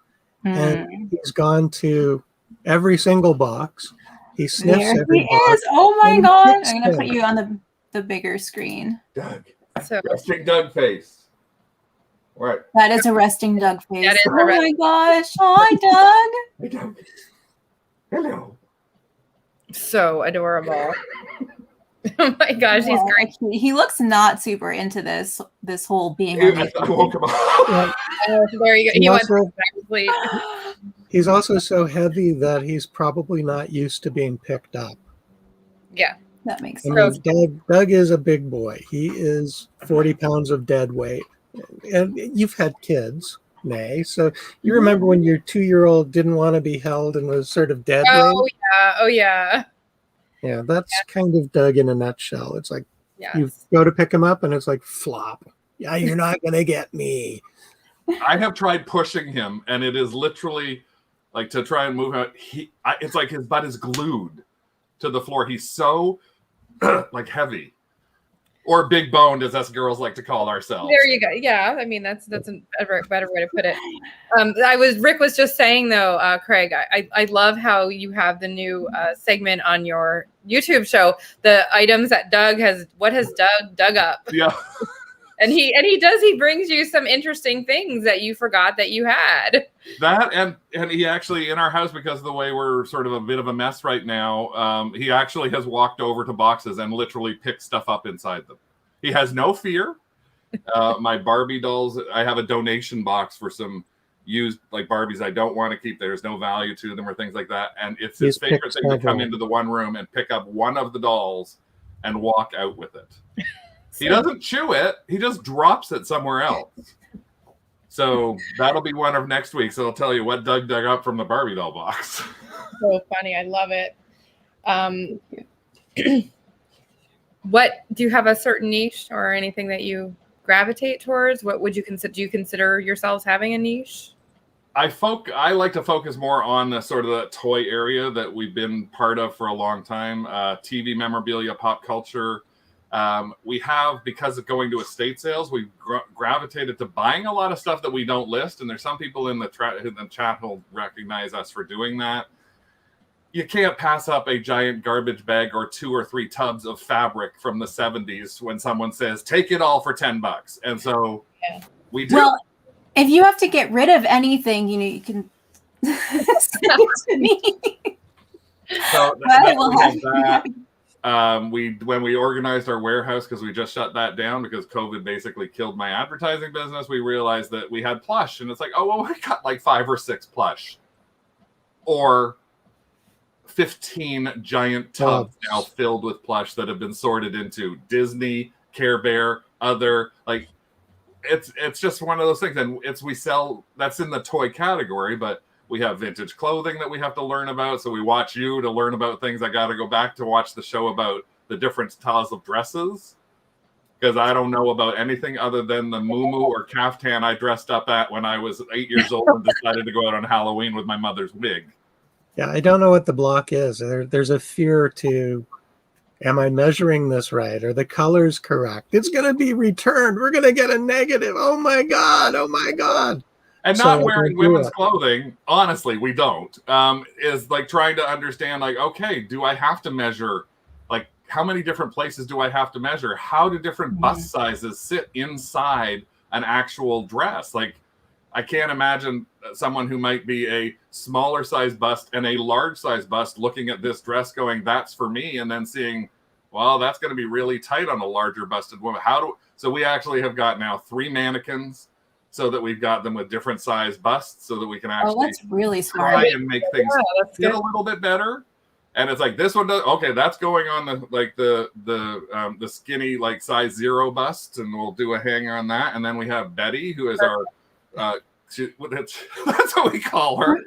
And he's gone to every single box. He sniffs There every he box. is. Oh my and God. picks I'm going to put them. you on the bigger screen. Dugg. So Resting Dugg face. All right. That is a resting Dugg face. That is a oh my resting- gosh. Hi, Hey, Dugg. Hello. so adorable. Oh my gosh, Doug. he's Yeah, great. actually, he looks not super into this whole being on I woke him up. Well, Oh, there you go. He went also- back to sleep. he's also so heavy that he's probably not used to being picked up. Yeah. That makes I sense. mean, Doug is a big boy. He is 40 pounds of dead weight. And you've had kids, Nay. So you remember when your 2-year-old didn't want to be held and was sort of dead weight? Oh yeah. Yeah, that's kind of Doug in a nutshell. It's like Yeah. you go to pick him up and it's like flop. Yeah, you're not going to get me. I have tried pushing him, and it is literally like to try and move him. It's like his butt is glued to the floor. He's so like heavy, or big boned, as us girls like to call ourselves. There you go. Yeah, I mean that's a better way to put it. Rick was just saying though, Craig, I love how you have the new segment on your YouTube show, the items that Dugg has. What has Dugg dug up? Yeah. And he brings you some interesting things that you forgot that you had. That and he actually in our house, because of the way we're sort of a bit of a mess right now, he actually has walked over to boxes and literally picked stuff up inside them. He has no fear. My Barbie dolls, I have a donation box for some used like Barbies I don't want to keep. There's no value to them or things like that. And it's his favorite thing to come into the one room and pick up one of the dolls and walk out with it. He doesn't chew it. He just drops it somewhere else. So that'll be one of next week. So I'll tell you what Dugg dug up from the Barbie doll box. So funny. I love it. What do you have a certain niche or anything that you gravitate towards? What would you consider? Do you consider yourselves having a niche? I like to focus more on the sort of the toy area that we've been part of for a long time. TV memorabilia, pop culture. We have, because of going to estate sales, we've gravitated to buying a lot of stuff that we don't list. And there's some people in the chat who'll recognize us for doing that. You can't pass up a giant garbage bag or 2 or 3 tubs of fabric from the 70s when someone says, take it all for $10. And so we do. Well, if you have to get rid of anything, you can send it to me. So I will have that. When we organized our warehouse, because we just shut that down because COVID basically killed my advertising business, we realized that we had plush, and it's like, oh well, we got like 5 or 6 plush, or 15 giant tubs now filled with plush that have been sorted into Disney, Care Bear, other like. It's just one of those things, and we sell that's in the toy category, but we have vintage clothing that we have to learn about. So we watch you to learn about things. I got to go back to watch the show about the different styles of dresses, because I don't know about anything other than the muumuu or caftan I dressed up at when I was 8 years old and decided to go out on Halloween with my mother's wig. Yeah, I don't know what the block is. There's a fear to, am I measuring this right? Are the colors correct? It's going to be returned. We're going to get a negative. Oh my God. Oh my God. And not wearing women's clothing, honestly, we don't, is like trying to understand, like, okay, do I have to measure, like, how many different places do I have to measure? How do different bust sizes sit inside an actual dress? Like, I can't imagine someone who might be a smaller size bust and a large size bust looking at this dress going, that's for me, and then seeing, well, that's going to be really tight on a larger busted woman. So we actually have got now 3 mannequins, so that we've got them with different size busts, so that we can actually that's really try smart. and make things get a little bit better. And it's like, this one does, okay, that's going on the skinny, like, size 0 bust, and we'll do a hanger on that. And then we have Betty, who is our that's what we call her.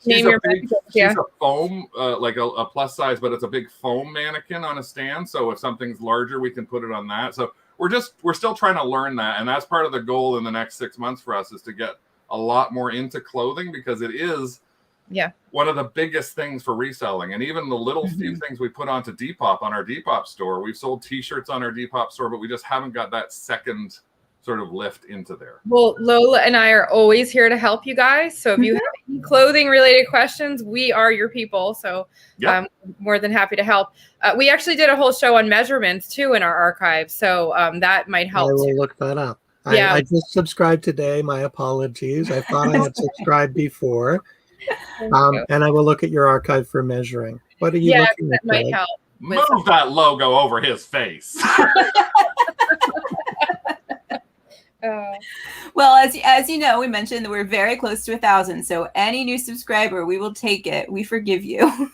She's a foam, like a plus size, but it's a big foam mannequin on a stand. So if something's larger, we can put it on that. So we're still trying to learn that, and that's part of the goal in the next 6 months for us, is to get a lot more into clothing, because it is one of the biggest things for reselling. And even the little few things we put onto Depop on our Depop store, we've sold t-shirts on our Depop store, but we just haven't got that second sort of lift into there. Well, Lola and I are always here to help you guys. So if you have any clothing related questions, we are your people. So I'm more than happy to help. We actually did a whole show on measurements too in our archive. So that might help. I will look that up. I just subscribed today. My apologies. I thought I had subscribed before. And I will look at your archive for measuring. What are you looking at? That might help. Move that logo over his face. Well, as you know, we mentioned that we're very close to 1,000. So any new subscriber, we will take it. We forgive you.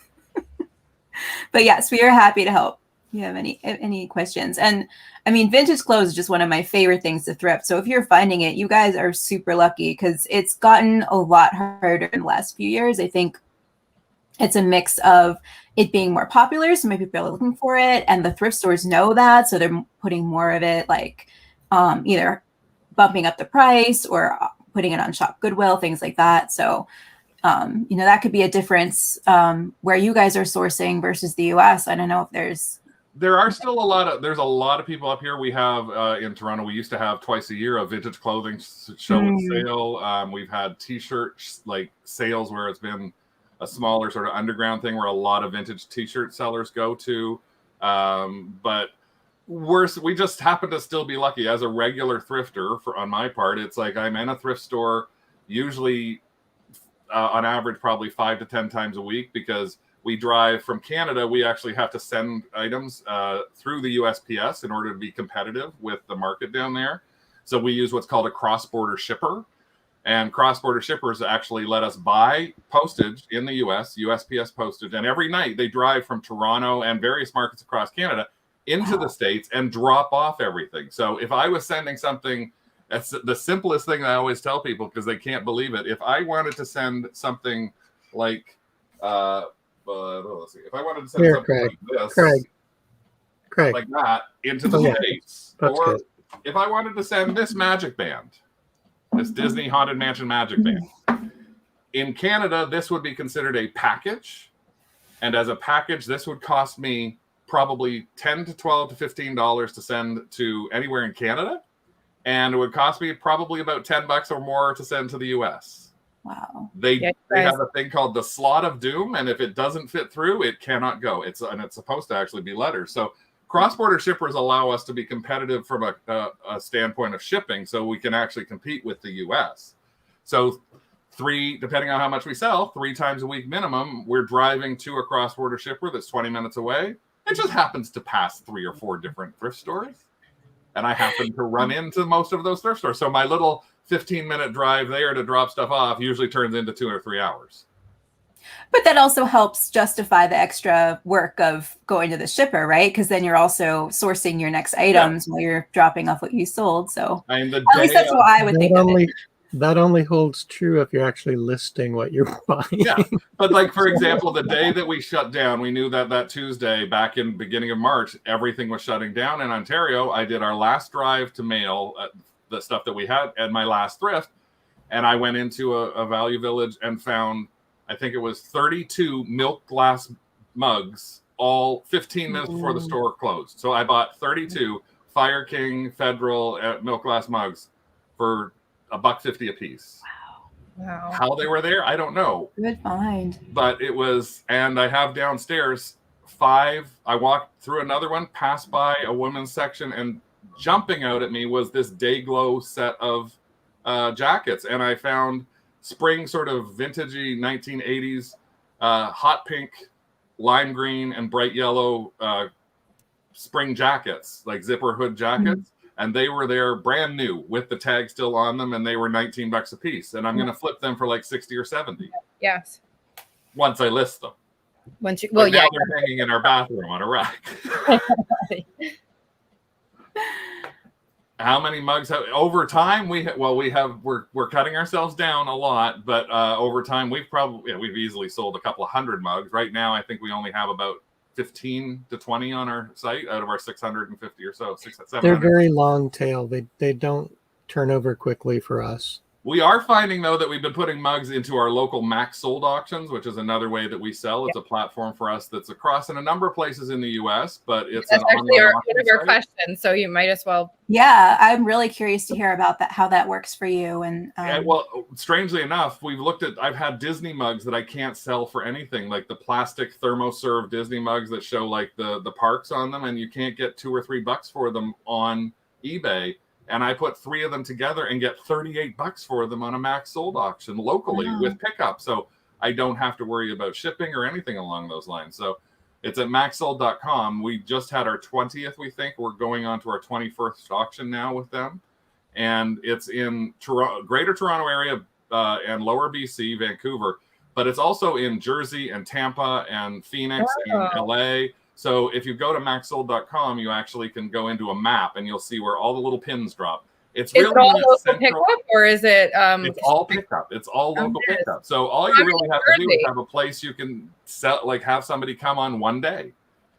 But yes, we are happy to help. If you have any questions. And I mean, vintage clothes is just one of my favorite things to thrift. So if you're finding it, you guys are super lucky, because it's gotten a lot harder in the last few years. I think it's a mix of it being more popular, so maybe people are looking for it, and the thrift stores know that, so they're putting more of it, like either bumping up the price or putting it on Shop Goodwill, things like that. So, that could be a difference where you guys are sourcing versus the US. I don't know if there are still there's a lot of people up here. We have in Toronto, we used to have twice a year a vintage clothing show and sale. We've had t-shirt like sales where it's been a smaller sort of underground thing where a lot of vintage t-shirt sellers go to. But we just happen to still be lucky as a regular thrifter. On my part, it's like I'm in a thrift store usually on average probably 5 to 10 times a week, because we drive from Canada. We actually have to send items through the USPS in order to be competitive with the market down there. So we use what's called a cross-border shipper, and cross-border shippers actually let us buy postage in the US, USPS postage, and every night they drive from Toronto and various markets across Canada into the States and drop off everything. So if I was sending something, that's the simplest thing I always tell people, because they can't believe it. If I wanted to send something like, let's see, if I wanted to send something like this, Craig, like that, into the States, or if I wanted to send this magic band, this Disney Haunted Mansion magic band, in Canada, this would be considered a package. And as a package, this would cost me probably $10 to $12 to $15 to send to anywhere in Canada. And it would cost me probably about $10 or more to send to the US. Wow. They have a thing called the slot of doom, and if it doesn't fit through, it cannot go. It's supposed to actually be letters. So cross-border shippers allow us to be competitive from a standpoint of shipping, so we can actually compete with the US. So depending on how much we sell, 3 times a week minimum, we're driving to a cross-border shipper that's 20 minutes away. It just happens to pass 3 or 4 different thrift stores. And I happen to run into most of those thrift stores. So my little 15-minute drive there to drop stuff off usually turns into 2 or 3 hours. But that also helps justify the extra work of going to the shipper, right? Because then you're also sourcing your next items while you're dropping off what you sold. So at least that's what I would think of it. That only holds true if you're actually listing what you're buying. Yeah, but like, for example, the day that we shut down, we knew that Tuesday back in beginning of March, everything was shutting down in Ontario. I did our last drive to mail the stuff that we had at my last thrift. And I went into a Value Village and found, I think it was 32 milk glass mugs, all 15 minutes before the store closed. So I bought 32 Fire King Federal milk glass mugs for $1.50 a piece. Wow. How they were there, I don't know. Good find. But it was, and I have downstairs 5. I walked through another one, passed by a women's section, and jumping out at me was this day glow set of jackets. And I found spring sort of vintagey 1980s hot pink, lime green, and bright yellow spring jackets, like zipper hood jackets. And they were there brand new with the tag still on them, and they were $19 a piece. And I'm going to flip them for like 60 or 70. Yes. Once I list them. Once you, But now they're hanging in our bathroom on a rack. How many mugs have over time? We're cutting ourselves down a lot, but over time we've easily sold a couple of hundred mugs. Right now, I think we only have about 15 to 20 on our site out of our 650 or so. 700. They're very long tail. They don't turn over quickly for us. We are finding, though, that we've been putting mugs into our local Max Sold auctions, which is another way that we sell. It's a platform for us that's across in a number of places in the U.S., but it's that's actually one of our site. questions, so you might as well. Yeah, I'm really curious to hear about that, how that works for you. And well, strangely enough, I've had Disney mugs that I can't sell for anything, like the plastic thermoserve Disney mugs that show like the parks on them, and you can't get $2 or $3 for them on eBay. And I put 3 of them together and get $38 for them on a Max Sold auction locally with pickup. So I don't have to worry about shipping or anything along those lines. So it's at maxsold.com. We just had our 20th, we think. We're going on to our 21st auction now with them. And it's in Greater Toronto area and Lower BC, Vancouver. But it's also in Jersey and Tampa and Phoenix and LA. So if you go to maxsold.com, you actually can go into a map and you'll see where all the little pins drop. Is really it all local pickup, or is it? It's all pickup. It's all local pickup. So all you really have to do is have a place you can sell, like have somebody come on one day.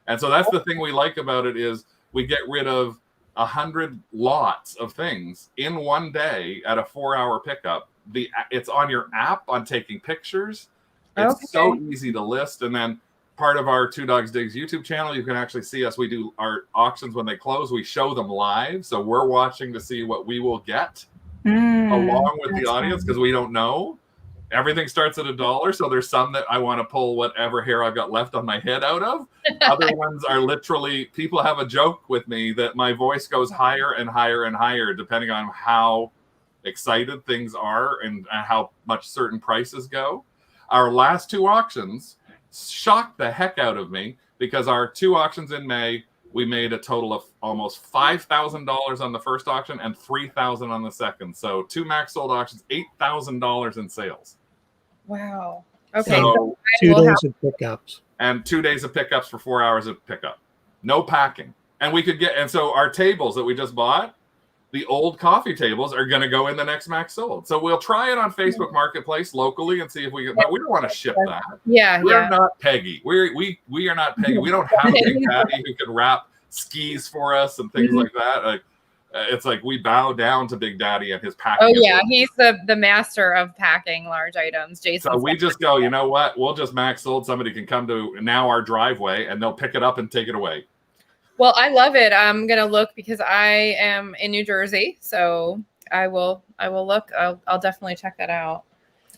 And so that's the thing we like about it is we get rid of 100 lots of things in one day at a 4-hour pickup. It's on your app on taking pictures. It's so easy to list, and then part of our 2DogsDigs YouTube channel, you can actually see us. We do our auctions when they close. We show them live, so we're watching to see what we will get along with the audience because we don't know. Everything starts at $1, so there's some that I want to pull whatever hair I've got left on my head out of. Other ones are literally, people have a joke with me that my voice goes higher and higher and higher depending on how excited things are and how much certain prices go. Our last 2 auctions shocked the heck out of me because our 2 auctions in May, we made a total of almost $5,000 on the first auction and $3,000 on the second. So 2 Max Sold auctions, $8,000 in sales. Wow. Okay. So 2 days of pickups. And 2 days of pickups for 4 hours of pickup. No packing. And we could get, and so our tables that we just bought, the old coffee tables are going to go in the next Max Sold. So we'll try it on Facebook Marketplace locally and see if we can, but we don't want to ship that. We're not Peggy. We are not Peggy. We don't have a Big Daddy who can wrap skis for us and things like that. It's like we bow down to Big Daddy and his packing. Oh yeah, he's the master of packing large items. Jason. So we just go, you know what? We'll just Max Sold. Somebody can come to now our driveway and they'll pick it up and take it away. Well, I love it. I'm gonna look because I am in New Jersey, so I will look. I'll definitely check that out.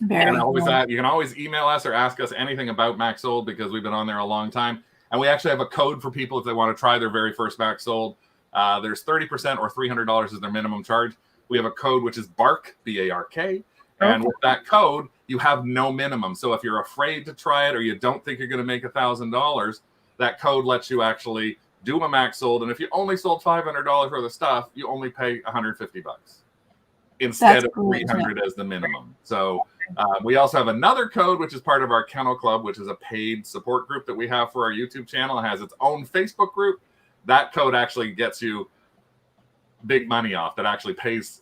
And always that you can always email us or ask us anything about Max Sold because we've been on there a long time, and we actually have a code for people if they want to try their very first Max Sold. There's 30% or $300 is their minimum charge. We have a code which is BARK, B-A-R-K, and with that code you have no minimum. So if you're afraid to try it or you don't think you're going to make $1,000, that code lets you actually do a Max Sold, and if you only sold $500 worth of stuff, you only pay $150 instead of $300 as the minimum. So we also have another code, which is part of our Kennel Club, which is a paid support group that we have for our YouTube channel. It has its own Facebook group. That code actually gets you big money off. That actually pays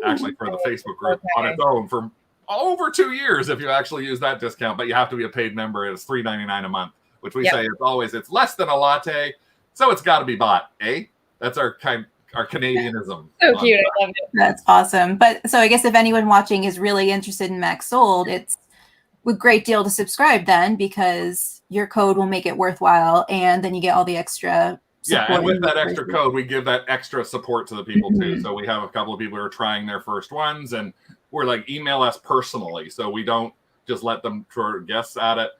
actually for the Facebook group on its own for over 2 years if you actually use that discount. But you have to be a paid member. It's $3.99 a month, which we say it's less than a latte. So it's got to be bought, eh? That's our Canadianism. So cute. I love it. That's awesome. But so I guess if anyone watching is really interested in Max Sold, it's a great deal to subscribe then because your code will make it worthwhile. And then you get all the extra Yeah, and support with in that New extra Jersey. code, we give that extra support to the people too. Mhm. So we have a couple of people who are trying their first ones, and we're like, email us personally, so we don't just let them throw guess at it.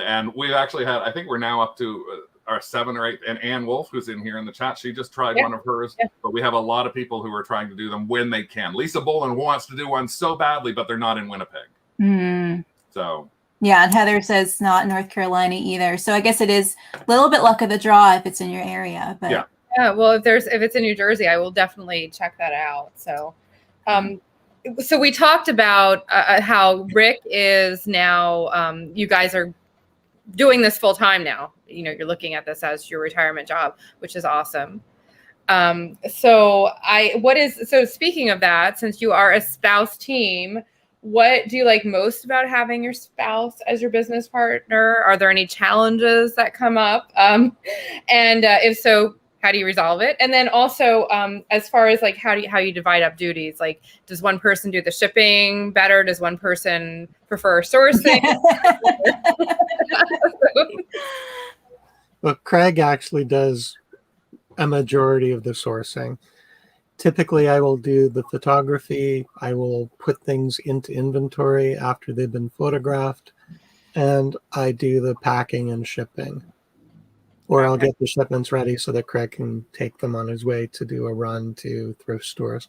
And we've actually had, I think we're now up to our 7 or 8, and Ann Wolf, who's in here in the chat, she just tried one of hers. Yeah. But we have a lot of people who are trying to do them when they can. Lisa Bolin wants to do one so badly, but they're not in Winnipeg. Mm. So. Yeah, and Heather says not North Carolina either. So I guess it is a little bit luck of the draw if it's in your area. But yeah. Well, if it's in New Jersey, I will definitely check that out. So, so we talked about how Rick is now. You guys are doing this full time now. You know, you're looking at this as your retirement job, which is awesome. So speaking of that, since you are a spouse team, what do you like most about having your spouse as your business partner? Are there any challenges that come up? And if so, how do you resolve it? And then also, as far as like how you divide up duties, like does one person do the shipping better? Does one person prefer sourcing? Well, Craig actually does a majority of the sourcing. Typically, I will do the photography. I will put things into inventory after they've been photographed, and I do the packing and shipping. Or I'll get the shipments ready so that Craig can take them on his way to do a run to thrift stores.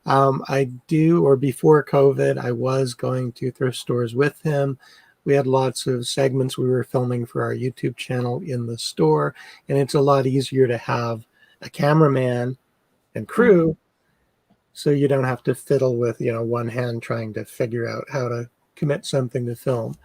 Before COVID, I was going to thrift stores with him. We had lots of segments we were filming for our YouTube channel in the store, and it's a lot easier to have a cameraman and crew, so you don't have to fiddle with one hand trying to figure out how to commit something to film.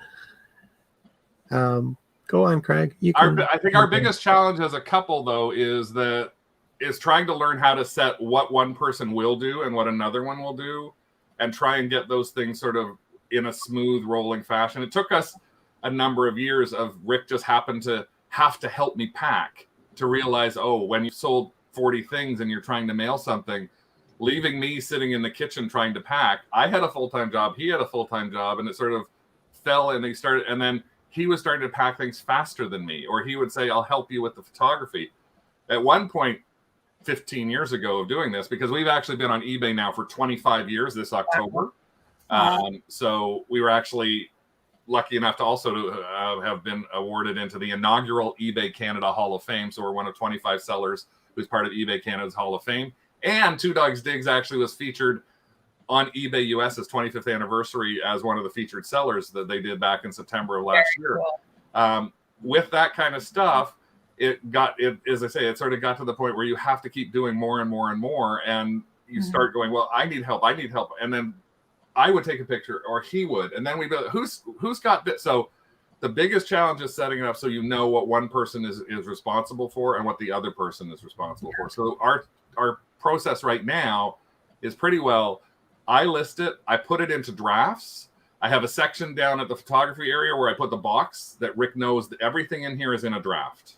Go on, Craig. I think our biggest challenge as a couple, though, is trying to learn how to set what one person will do and what another one will do, and try and get those things sort of in a smooth rolling fashion. It took us a number of years of Rick just happened to have to help me pack to realize, when you sold 40 things and you're trying to mail something, leaving me sitting in the kitchen trying to pack. I had a full-time job, he had a full-time job, and it sort of fell, and then he was starting to pack things faster than me, or he would say, I'll help you with the photography. At one point, 15 years ago of doing this, because we've actually been on eBay now for 25 years this October. So we were actually lucky enough to also have been awarded into the inaugural eBay Canada Hall of Fame. So we're one of 25 sellers who's part of eBay Canada's Hall of Fame. And 2DogsDigs actually was featured on eBay US's 25th anniversary as one of the featured sellers that they did back in September of last year. Cool. With that kind of stuff, as I say, it sort of got to the point where you have to keep doing more and more and more. And you start going, well, I need help. And then I would take a picture, or he would. And then we'd be like, who's got this? So the biggest challenge is setting it up so you know what one person is responsible for and what the other person is responsible for. So our process right now is pretty well, I list it, I put it into drafts. I have a section down at the photography area where I put the box that Rick knows that everything in here is in a draft.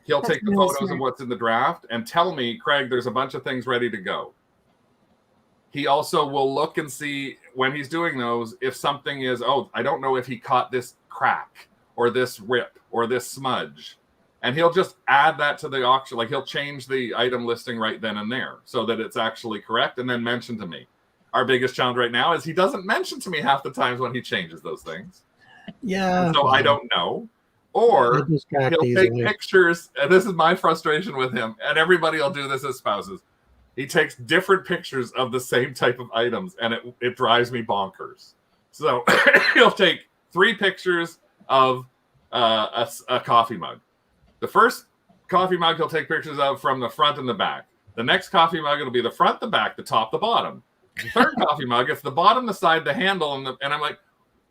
He'll take the photos of what's in the draft and tell me, Craig, there's a bunch of things ready to go. He also will look and see when he's doing those, if something is, I don't know if he caught this crack or this rip or this smudge. And he'll just add that to the auction. Like he'll change the item listing right then and there so that it's actually correct and then mention to me. Our biggest challenge right now is he doesn't mention to me half the times when he changes those things. Yeah. And so I don't know. Or he'll take pictures, and this is my frustration with him, and everybody will do this as spouses. He takes different pictures of the same type of items, and it drives me bonkers. So he'll take 3 pictures of a coffee mug. The first coffee mug he'll take pictures of from the front and the back. The next coffee mug, it'll be the front, the back, the top, the bottom. The third coffee mug, it's the bottom, the side, the handle, and I'm like,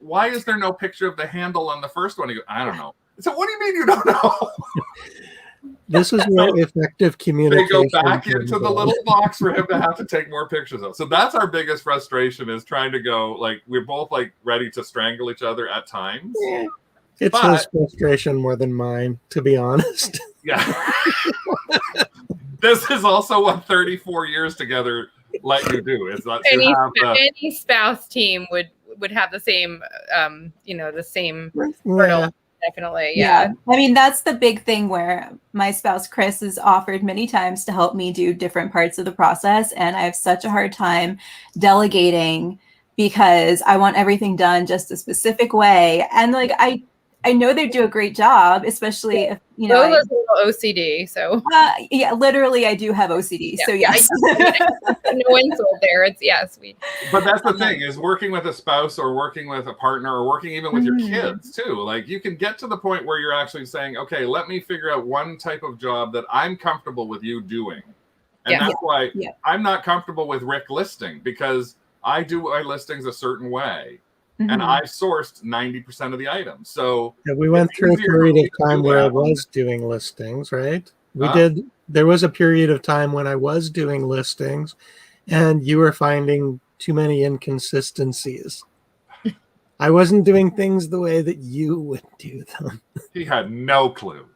why is there no picture of the handle on the first one? He goes, I don't know. So what do you mean you don't know? This is where effective communication. They go back into the little box for him to have to take more pictures of. So that's our biggest frustration, is trying to go, like, we're both like ready to strangle each other at times. Yeah. It's his frustration more than mine, to be honest. Yeah. This is also what 34 years together let you do. It's not any spouse team would have the same the same hurdle. definitely. Yeah. I mean, that's the big thing where my spouse Chris has offered many times to help me do different parts of the process, and I have such a hard time delegating because I want everything done just a specific way. And like I know they do a great job, especially if Lola's a little OCD, so yeah, literally I do have OCD. So yes. No insult there. It's yes, But that's the thing is working with a spouse or working with a partner or working even with your kids too. Like you can get to the point where you're actually saying, okay, let me figure out one type of job that I'm comfortable with you doing. And that's why I'm not comfortable with Rick listing, because I do my listings a certain way. And I've sourced 90% of the items. So we went through a period of time where I was doing listings, right? There was a period of time when I was doing listings and you were finding too many inconsistencies. I wasn't doing things the way that you would do them. He had no clue.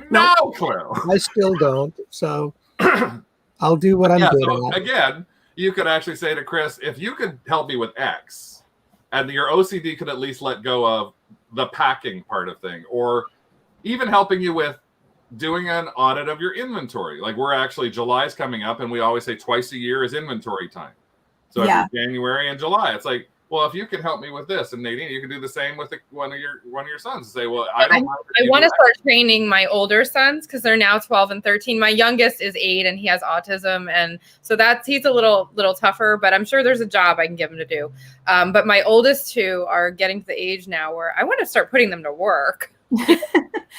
No clue. I still don't. So I'll do what I'm good at. Again, you could actually say to Chris, if you could help me with X, and your OCD could at least let go of the packing part of thing, or even helping you with doing an audit of your inventory. Like July's coming up, and we always say twice a year is inventory time. So every January and July, it's like, well, if you can help me with this, and Nadine, you can do the same with one of your sons. Say, well, I want to start training my older sons because they're now 12 and 13. My youngest is 8 and he has autism, and so he's a little tougher. But I'm sure there's a job I can give him to do. But my oldest 2 are getting to the age now where I want to start putting them to work.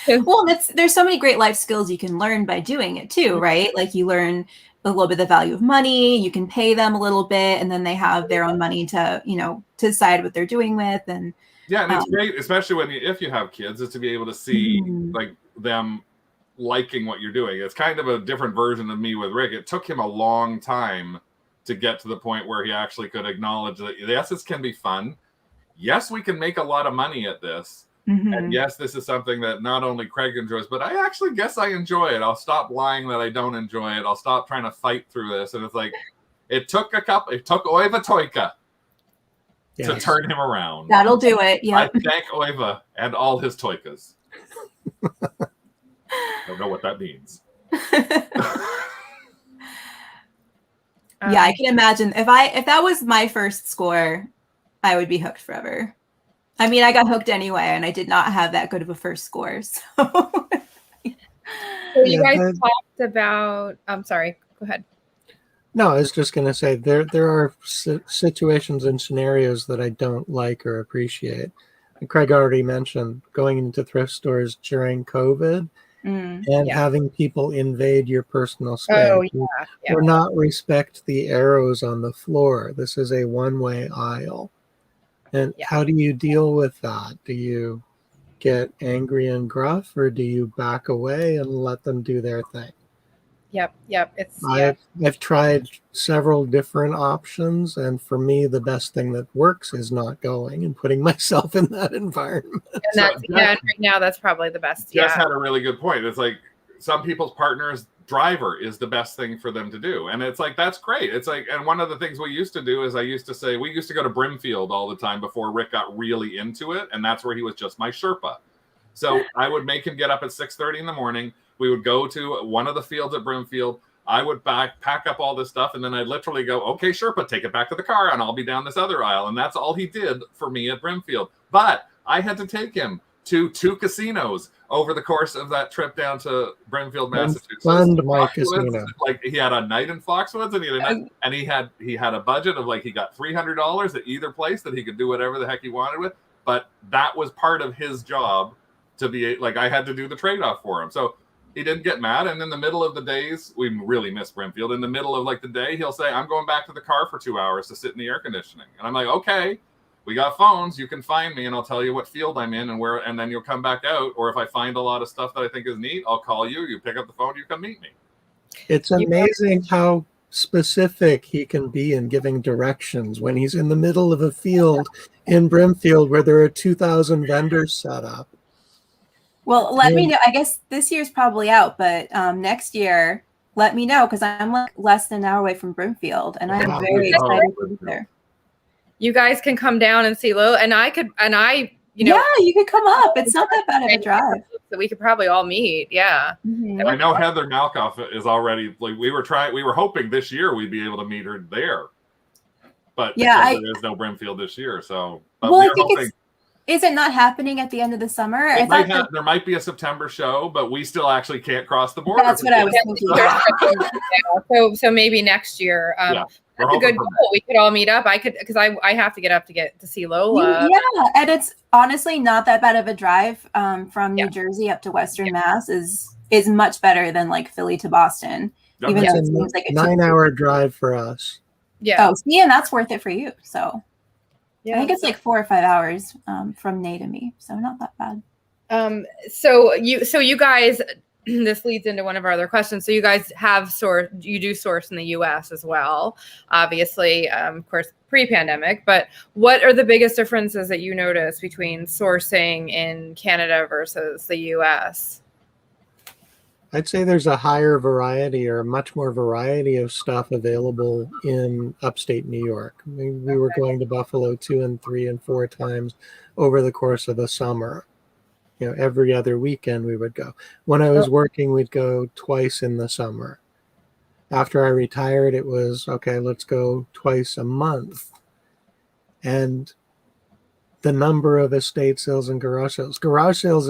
Well, there's so many great life skills you can learn by doing it too, right? Like you learn a little bit of the value of money, you can pay them a little bit, and then they have their own money to, to decide what they're doing with. And and it's great, especially if you have kids, is to be able to see like them liking what you're doing. It's kind of a different version of me with Rick. It took him a long time to get to the point where he actually could acknowledge that yes, this can be fun. Yes, we can make a lot of money at this. And yes, this is something that not only Craig enjoys, but I actually guess I enjoy it. I'll stop lying that I don't enjoy it. I'll stop trying to fight through this. And it's like, it took Oiva Toika to turn him around. That'll do it. Yeah. I thank Oiva and all his Toikas. Don't know what that means. Yeah, I can imagine if that was my first score, I would be hooked forever. I mean, I got hooked anyway, and I did not have that good of a first score. So, you guys talked about. I'm sorry. Go ahead. No, I was just going to say there are situations and scenarios that I don't like or appreciate. And Craig already mentioned going into thrift stores during COVID and having people invade your personal space or not respect the arrows on the floor. This is a one-way aisle. And how do you deal with that? Do you get angry and gruff, or do you back away and let them do their thing? Yep. I've tried several different options, and for me, the best thing that works is not going and putting myself in that environment. And right now, that's probably the best. Jess had a really good point. It's like some people's partners' driver is the best thing for them to do, and it's like that's great. It's like, and one of the things we used to do is I used to say we used to go to Brimfield all the time before Rick got really into it, and that's where he was just my Sherpa. So I would make him get up at 6:30 in the morning. We would go to one of the fields at Brimfield. I would pack up all this stuff, and then I'd literally go, okay, Sherpa, take it back to the car, and I'll be down this other aisle. And that's all he did for me at Brimfield. But I had to take him to 2 casinos over the course of that trip down to Brimfield, Massachusetts. Fund my casino. Like he had a night in Foxwoods, and he had a budget of like he got $300 at either place that he could do whatever the heck he wanted with. But that was part of his job to be like I had to do the trade-off for him. So he didn't get mad. And in the middle of the days, we really miss Brimfield. In the middle of like the day, he'll say, I'm going back to the car for 2 hours to sit in the air conditioning. And I'm like, okay, we got phones. You can find me and I'll tell you what field I'm in and where, and then you'll come back out. Or if I find a lot of stuff that I think is neat, I'll call you. You pick up the phone, you come meet me. It's amazing how specific he can be in giving directions when he's in the middle of a field in Brimfield where there are 2,000 vendors set up. Well, let me know. I guess this year's probably out, but next year, let me know because I'm like less than an hour away from Brimfield, and I'm very excited to be there. You guys can come down and see Lo, and I yeah, you could come up. It's not that bad of a drive. So we could probably all meet. Yeah. Mhm. I know Heather Malkoff is already like we were hoping this year we'd be able to meet her there, but because there is no Brimfield this year, so but well, we're I think hoping. Is it not happening at the end of the summer? There might be a September show, but we still actually can't cross the border. That's what I was thinking. So maybe next year. That's a good goal. We could all meet up. I could, because I have to get up to see Lola. Yeah, and it's honestly not that bad of a drive from New Jersey up to Western Mass is much better than like Philly to Boston. Even though it seems like a 9-hour drive for us. Yeah. Oh, see, and that's worth it for you. So yeah. I think it's like 4 or 5 hours from Nate and me, so not that bad. So you guys, this leads into one of our other questions. So you guys you do source in the U.S. as well, obviously, of course, pre-pandemic. But what are the biggest differences that you notice between sourcing in Canada versus the U.S.? I'd say there's a higher variety or much more variety of stuff available in upstate New York. We were going to Buffalo 2 and 3 and 4 times over the course of the summer. You know, every other weekend we would go. When I was working, we'd go twice in the summer. After I retired, it was, okay, let's go twice a month. And the number of estate sales and garage sales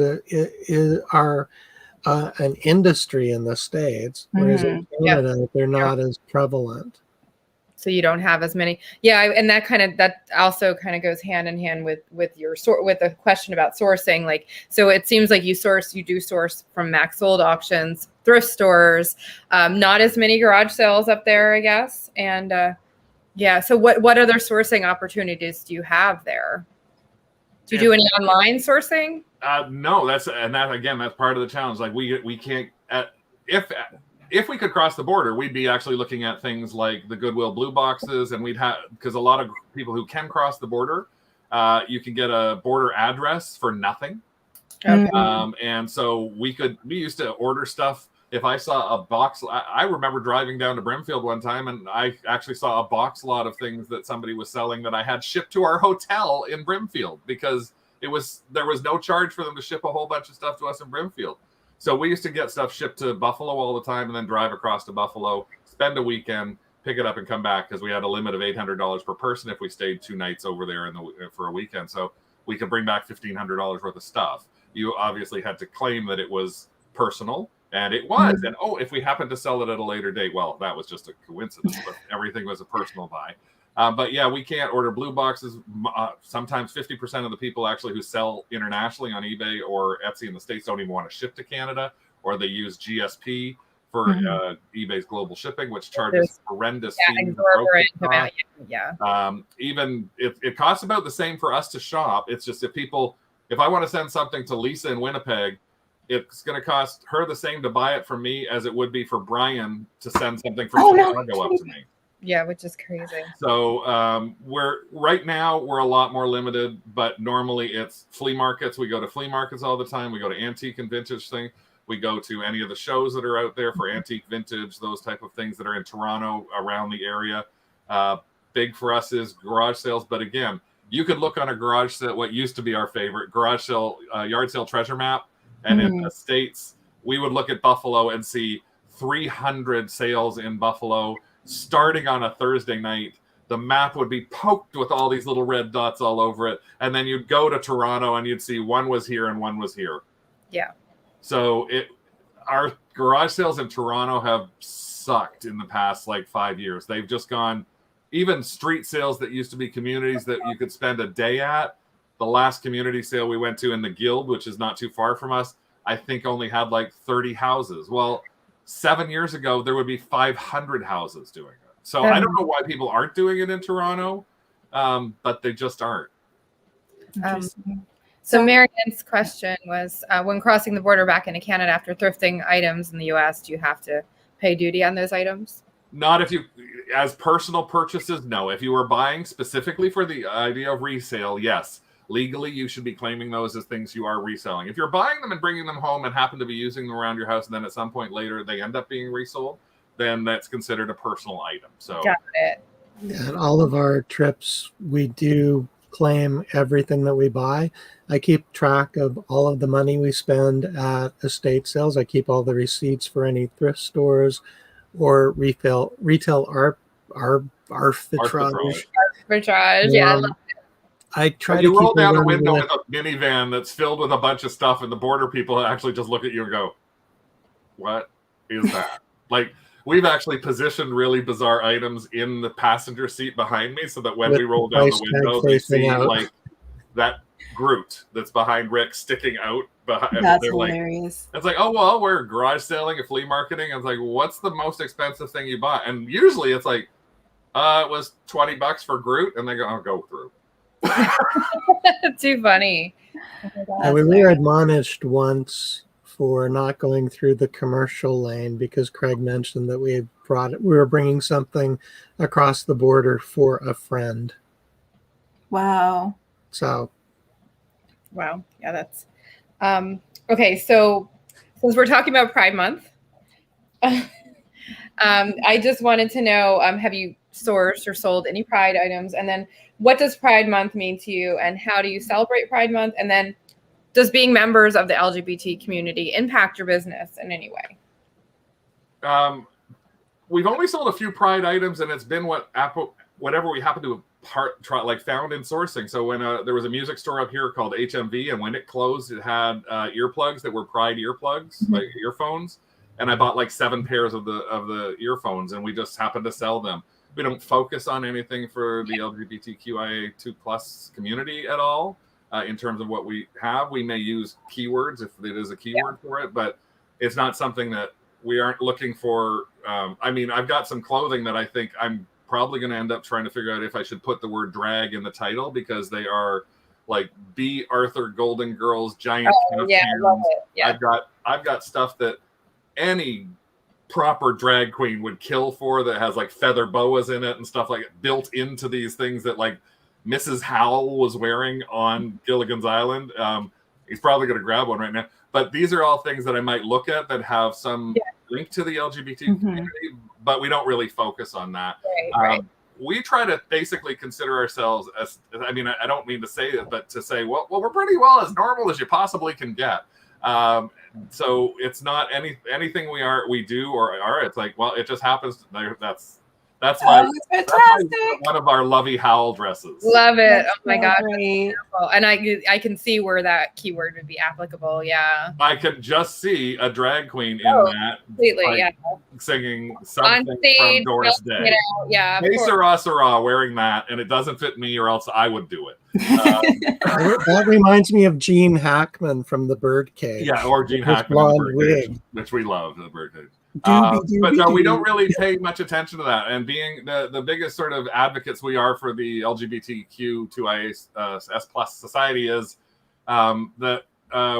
are an industry in the States, whereas in Canada, they're not as prevalent. So you don't have as many. Yeah. And that also kind of goes hand in hand with the question about sourcing. Like, so it seems like you do source from max sold auctions, thrift stores, not as many garage sales up there, I guess. And so what other sourcing opportunities do you have there? Do you do any online sourcing? No, that's part of the challenge. Like we can't, if we could cross the border, we'd be actually looking at things like the Goodwill blue boxes, and we'd have, because a lot of people who can cross the border, you can get a border address for nothing. Okay. And so we used to order stuff. If I saw a box, I remember driving down to Brimfield one time, and I actually saw a box lot of things that somebody was selling that I had shipped to our hotel in Brimfield, because there was no charge for them to ship a whole bunch of stuff to us in Brimfield. So we used to get stuff shipped to Buffalo all the time, and then drive across to Buffalo, spend a weekend, pick it up, and come back, because we had a limit of $800 per person if we stayed 2 nights over there for a weekend. So we could bring back $1,500 worth of stuff. You obviously had to claim that it was personal, and it was. And if we happened to sell it at a later date, well, that was just a coincidence, but everything was a personal buy. But yeah, we can't order blue boxes. Sometimes 50% of the people actually who sell internationally on eBay or Etsy in the States don't even want to ship to Canada, or they use GSP for eBay's global shipping, which charges horrendous fees. Even it costs about the same for us to shop. It's just if I want to send something to Lisa in Winnipeg, it's going to cost her the same to buy it from me as it would be for Brian to send something from Chicago up to me. Yeah, which is crazy. So we're a lot more limited, but normally it's flea markets. We go to flea markets all the time. We go to antique and vintage things. We go to any of the shows that are out there for antique, vintage, those type of things that are in Toronto, around the area. Big for us is garage sales. But again, you could look on a garage sale, what used to be our favorite garage sale, yard sale treasure map. And in the States, we would look at Buffalo and see 300 sales in Buffalo starting on a Thursday night. The map would be poked with all these little red dots all over it. And then you'd go to Toronto and you'd see one was here and one was here. Yeah. So our garage sales in Toronto have sucked in the past 5 years. They've just gone, even street sales that used to be communities that you could spend a day at. The last community sale we went to in the Guild, which is not too far from us, I think only had 30 houses. Well, 7 years ago, there would be 500 houses doing it. So I don't know why people aren't doing it in Toronto, but they just aren't. So Marianne's question was, when crossing the border back into Canada after thrifting items in the U.S., do you have to pay duty on those items? Not if you, as personal purchases, no. If you were buying specifically for the idea of resale, yes. Legally, you should be claiming those as things you are reselling. If you're buying them and bringing them home and happen to be using them around your house, and then at some point later they end up being resold, then that's considered a personal item. So got it. Yeah, all of our trips, we do claim everything that we buy. I keep track of all of the money we spend at estate sales. I keep all the receipts for any thrift stores or retail arbitrage. Arbitrage, yeah. I try to you keep roll down it a under window the- with a minivan that's filled with a bunch of stuff, and the border people actually just look at you and go, "What is that?" Like, we've actually positioned really bizarre items in the passenger seat behind me so that when With we roll the down price the tag window, they facing see out. like that Groot that's behind Rick sticking out behind. That's they're like, hilarious. it's like, oh, well, we're garage selling and flea marketing. It's like, what's the most expensive thing you bought? And usually it's like, it was $20 for Groot. And they go, I'll go through. Too funny. We were admonished once for not going through the commercial lane because Craig mentioned that we were bringing something across the border for a friend. Wow. So, wow, yeah, that's okay. So since we're talking about Pride Month, I just wanted to know: have you sourced or sold any Pride items? And then, what does Pride Month mean to you? And how do you celebrate Pride Month? And then, does being members of the LGBT community impact your business in any way? We've only sold a few Pride items, and it's been whatever we happen to found in sourcing. So when there was a music store up here called HMV, and when it closed, it had earplugs that were Pride earplugs, like earphones. And I bought like 7 pairs of the earphones, and we just happened to sell them. We don't focus on anything for the LGBTQIA2+ community at all. In terms of what we have, we may use keywords if it is a keyword for it, but it's not something that we aren't looking for. I mean, I've got some clothing that I think I'm probably going to end up trying to figure out if I should put the word drag in the title, because they are like B. Arthur Golden Girls giant. Oh, yeah, I love it. Yeah. I've got stuff that any proper drag queen would kill for, that has like feather boas in it and stuff like it, built into these things that like Mrs. Howell was wearing on Gilligan's Island. He's probably going to grab one right now. But these are all things that I might look at that have some link to the LGBT community, but we don't really focus on that. Right. We try to basically consider ourselves as, I mean, I don't mean to say it, but to say, well, we're pretty well as normal as you possibly can get. So it's not anything we do or are. It's like, well, it just happens. That's why one of our Lovey Howell dresses. Love it. That's oh my so god. great. And I can see where that keyword would be applicable. Yeah. I can just see a drag queen in that, completely. like, Yeah. singing something On stage, from Doris Day. Yeah. Hey, Sarah, wearing that, and it doesn't fit me, or else I would do it. that reminds me of Gene Hackman from the Birdcage. Yeah, or Gene His Hackman, blonde in the Birdcage, wig. which we love, the Birdcage. Doobie, But no, we don't doobie. really pay much attention to that. And being the biggest sort of advocates we are for the LGBTQ2IS+ society is that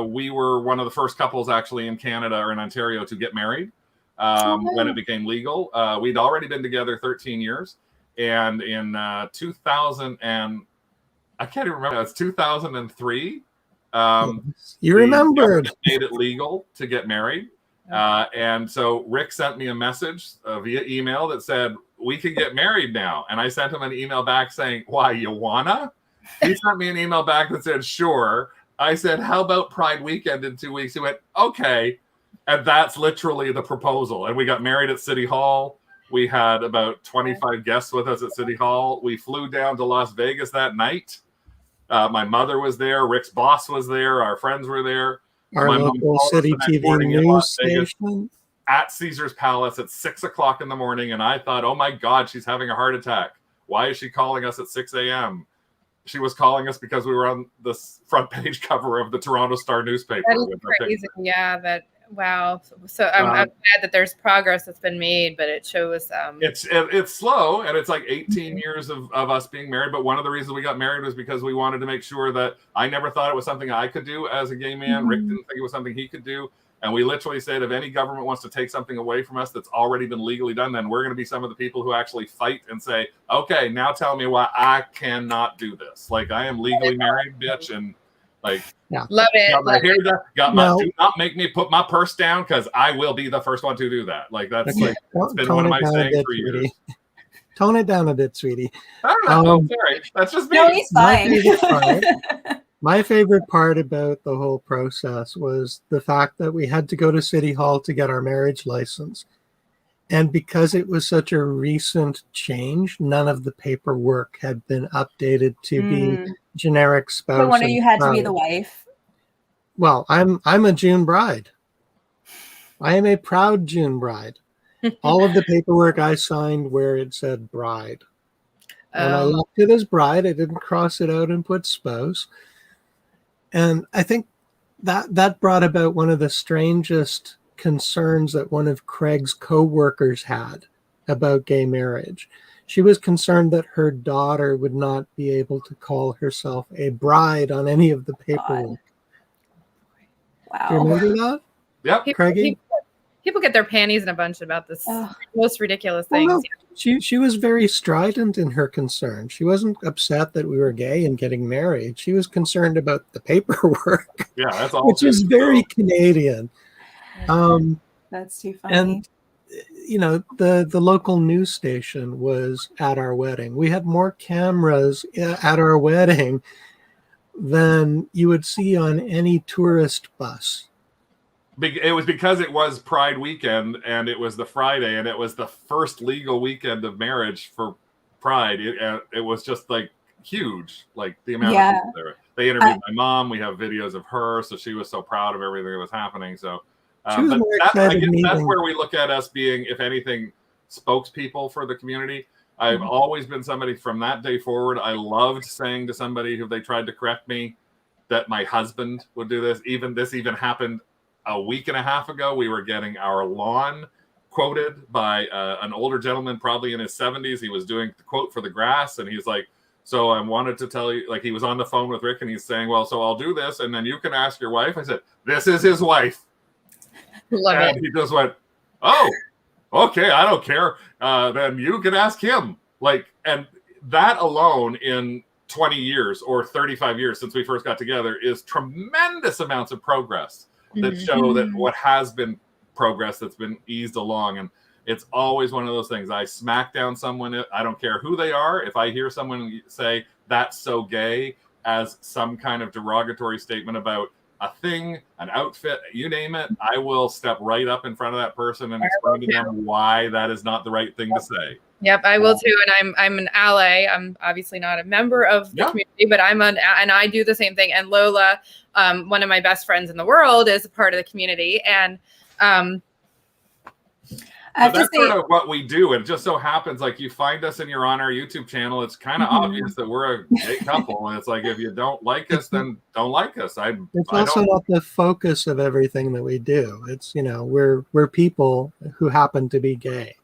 we were one of the first couples actually in Canada or in Ontario to get married when it became legal. We'd already been together 13 years. And in 2000 and I can't even remember, it's 2003. You remembered. Made it legal to get married. And so Rick sent me a message via email that said, we can get married now. And I sent him an email back saying, why, you wanna? He sent me an email back that said, sure. I said, how about Pride weekend in 2 weeks? He went, okay. And that's literally the proposal. And we got married at City Hall. We had about 25 guests with us at City Hall. We flew down to Las Vegas that night. My mother was there. Rick's boss was there. Our friends were there. Our My mom local called us city the next TV morning in news Las Vegas station. at Caesar's Palace at 6 o'clock in the morning. And I thought, oh my God, she's having a heart attack. Why is she calling us at 6 a.m.? She was calling us because we were on the front page cover of the Toronto Star newspaper. That is crazy. Yeah, wow. So I'm glad that there's progress that's been made, but it shows it's slow, and it's like 18 years of us being married. But one of the reasons we got married was because we wanted to make sure that I never thought it was something I could do as a gay man. Rick didn't think it was something he could do. And we literally said, if any government wants to take something away from us that's already been legally done, then we're going to be some of the people who actually fight and say, okay, now tell me why I cannot do this. Like, I am legally married, bitch. And like, love it. Do not make me put my purse down, because I will be the first one to do that. Like, that's like, it's been one of my sayings for years. Tone it down a bit, sweetie. I don't know. Sorry, that's just me. No, he's fine. My favorite part about the whole process was the fact that we had to go to City Hall to get our marriage license. And because it was such a recent change, none of the paperwork had been updated to be generic spouse. But one of you had to be the wife. Well, I'm a June bride. I am a proud June bride. All of the paperwork I signed where it said bride. When I left it as bride, I didn't cross it out and put spouse. And I think that brought about one of the strangest concerns that one of Craig's co-workers had about gay marriage. She was concerned that her daughter would not be able to call herself a bride on any of the paperwork. Wow. Do you remember that? Yep. Craigie? People get their panties in a bunch about this most ridiculous things. Well, no, she was very strident in her concern. She wasn't upset that we were gay and getting married. She was concerned about the paperwork. Yeah, that's all. Which is very Canadian. That's too funny. And you know, the local news station was at our wedding. We had more cameras at our wedding than you would see on any tourist bus. It was because it was Pride weekend, and it was the Friday, and it was the first legal weekend of marriage for Pride. It was just like huge, like the amount of people there. They interviewed my mom. We have videos of her, so she was so proud of everything that was happening. So, but I guess that's where we look at us being, if anything, spokespeople for the community. I've always been somebody from that day forward. I loved saying to somebody who they tried to correct me that my husband would do this. This even happened a week and a half ago. We were getting our lawn quoted by an older gentleman, probably in his 70s. He was doing the quote for the grass, and he's like, so I wanted to tell you, like, he was on the phone with Rick, and he's saying, well, so I'll do this, and then you can ask your wife. I said, this is his wife. Love and it. He just went, oh, okay, I don't care. Then you can ask him. Like, and that alone in 20 years or 35 years since we first got together is tremendous amounts of progress that show that what has been progress that's been eased along. And it's always one of those things. I smack down someone. I don't care who they are. If I hear someone say that's so gay as some kind of derogatory statement about a thing, an outfit, you name it, I will step right up in front of that person and explain to them why that is not the right thing to say. Yep, I will too, and I'm an ally. I'm obviously not a member of the community, but and I do the same thing. And Lola, one of my best friends in the world, is a part of the community, and that's sort of what we do. It just so happens, like, you find us and you're on our YouTube channel. It's kind of obvious that we're a gay couple, and it's like, if you don't like us, then don't like us. It's also not the focus of everything that we do. It's, you know, we're people who happen to be gay.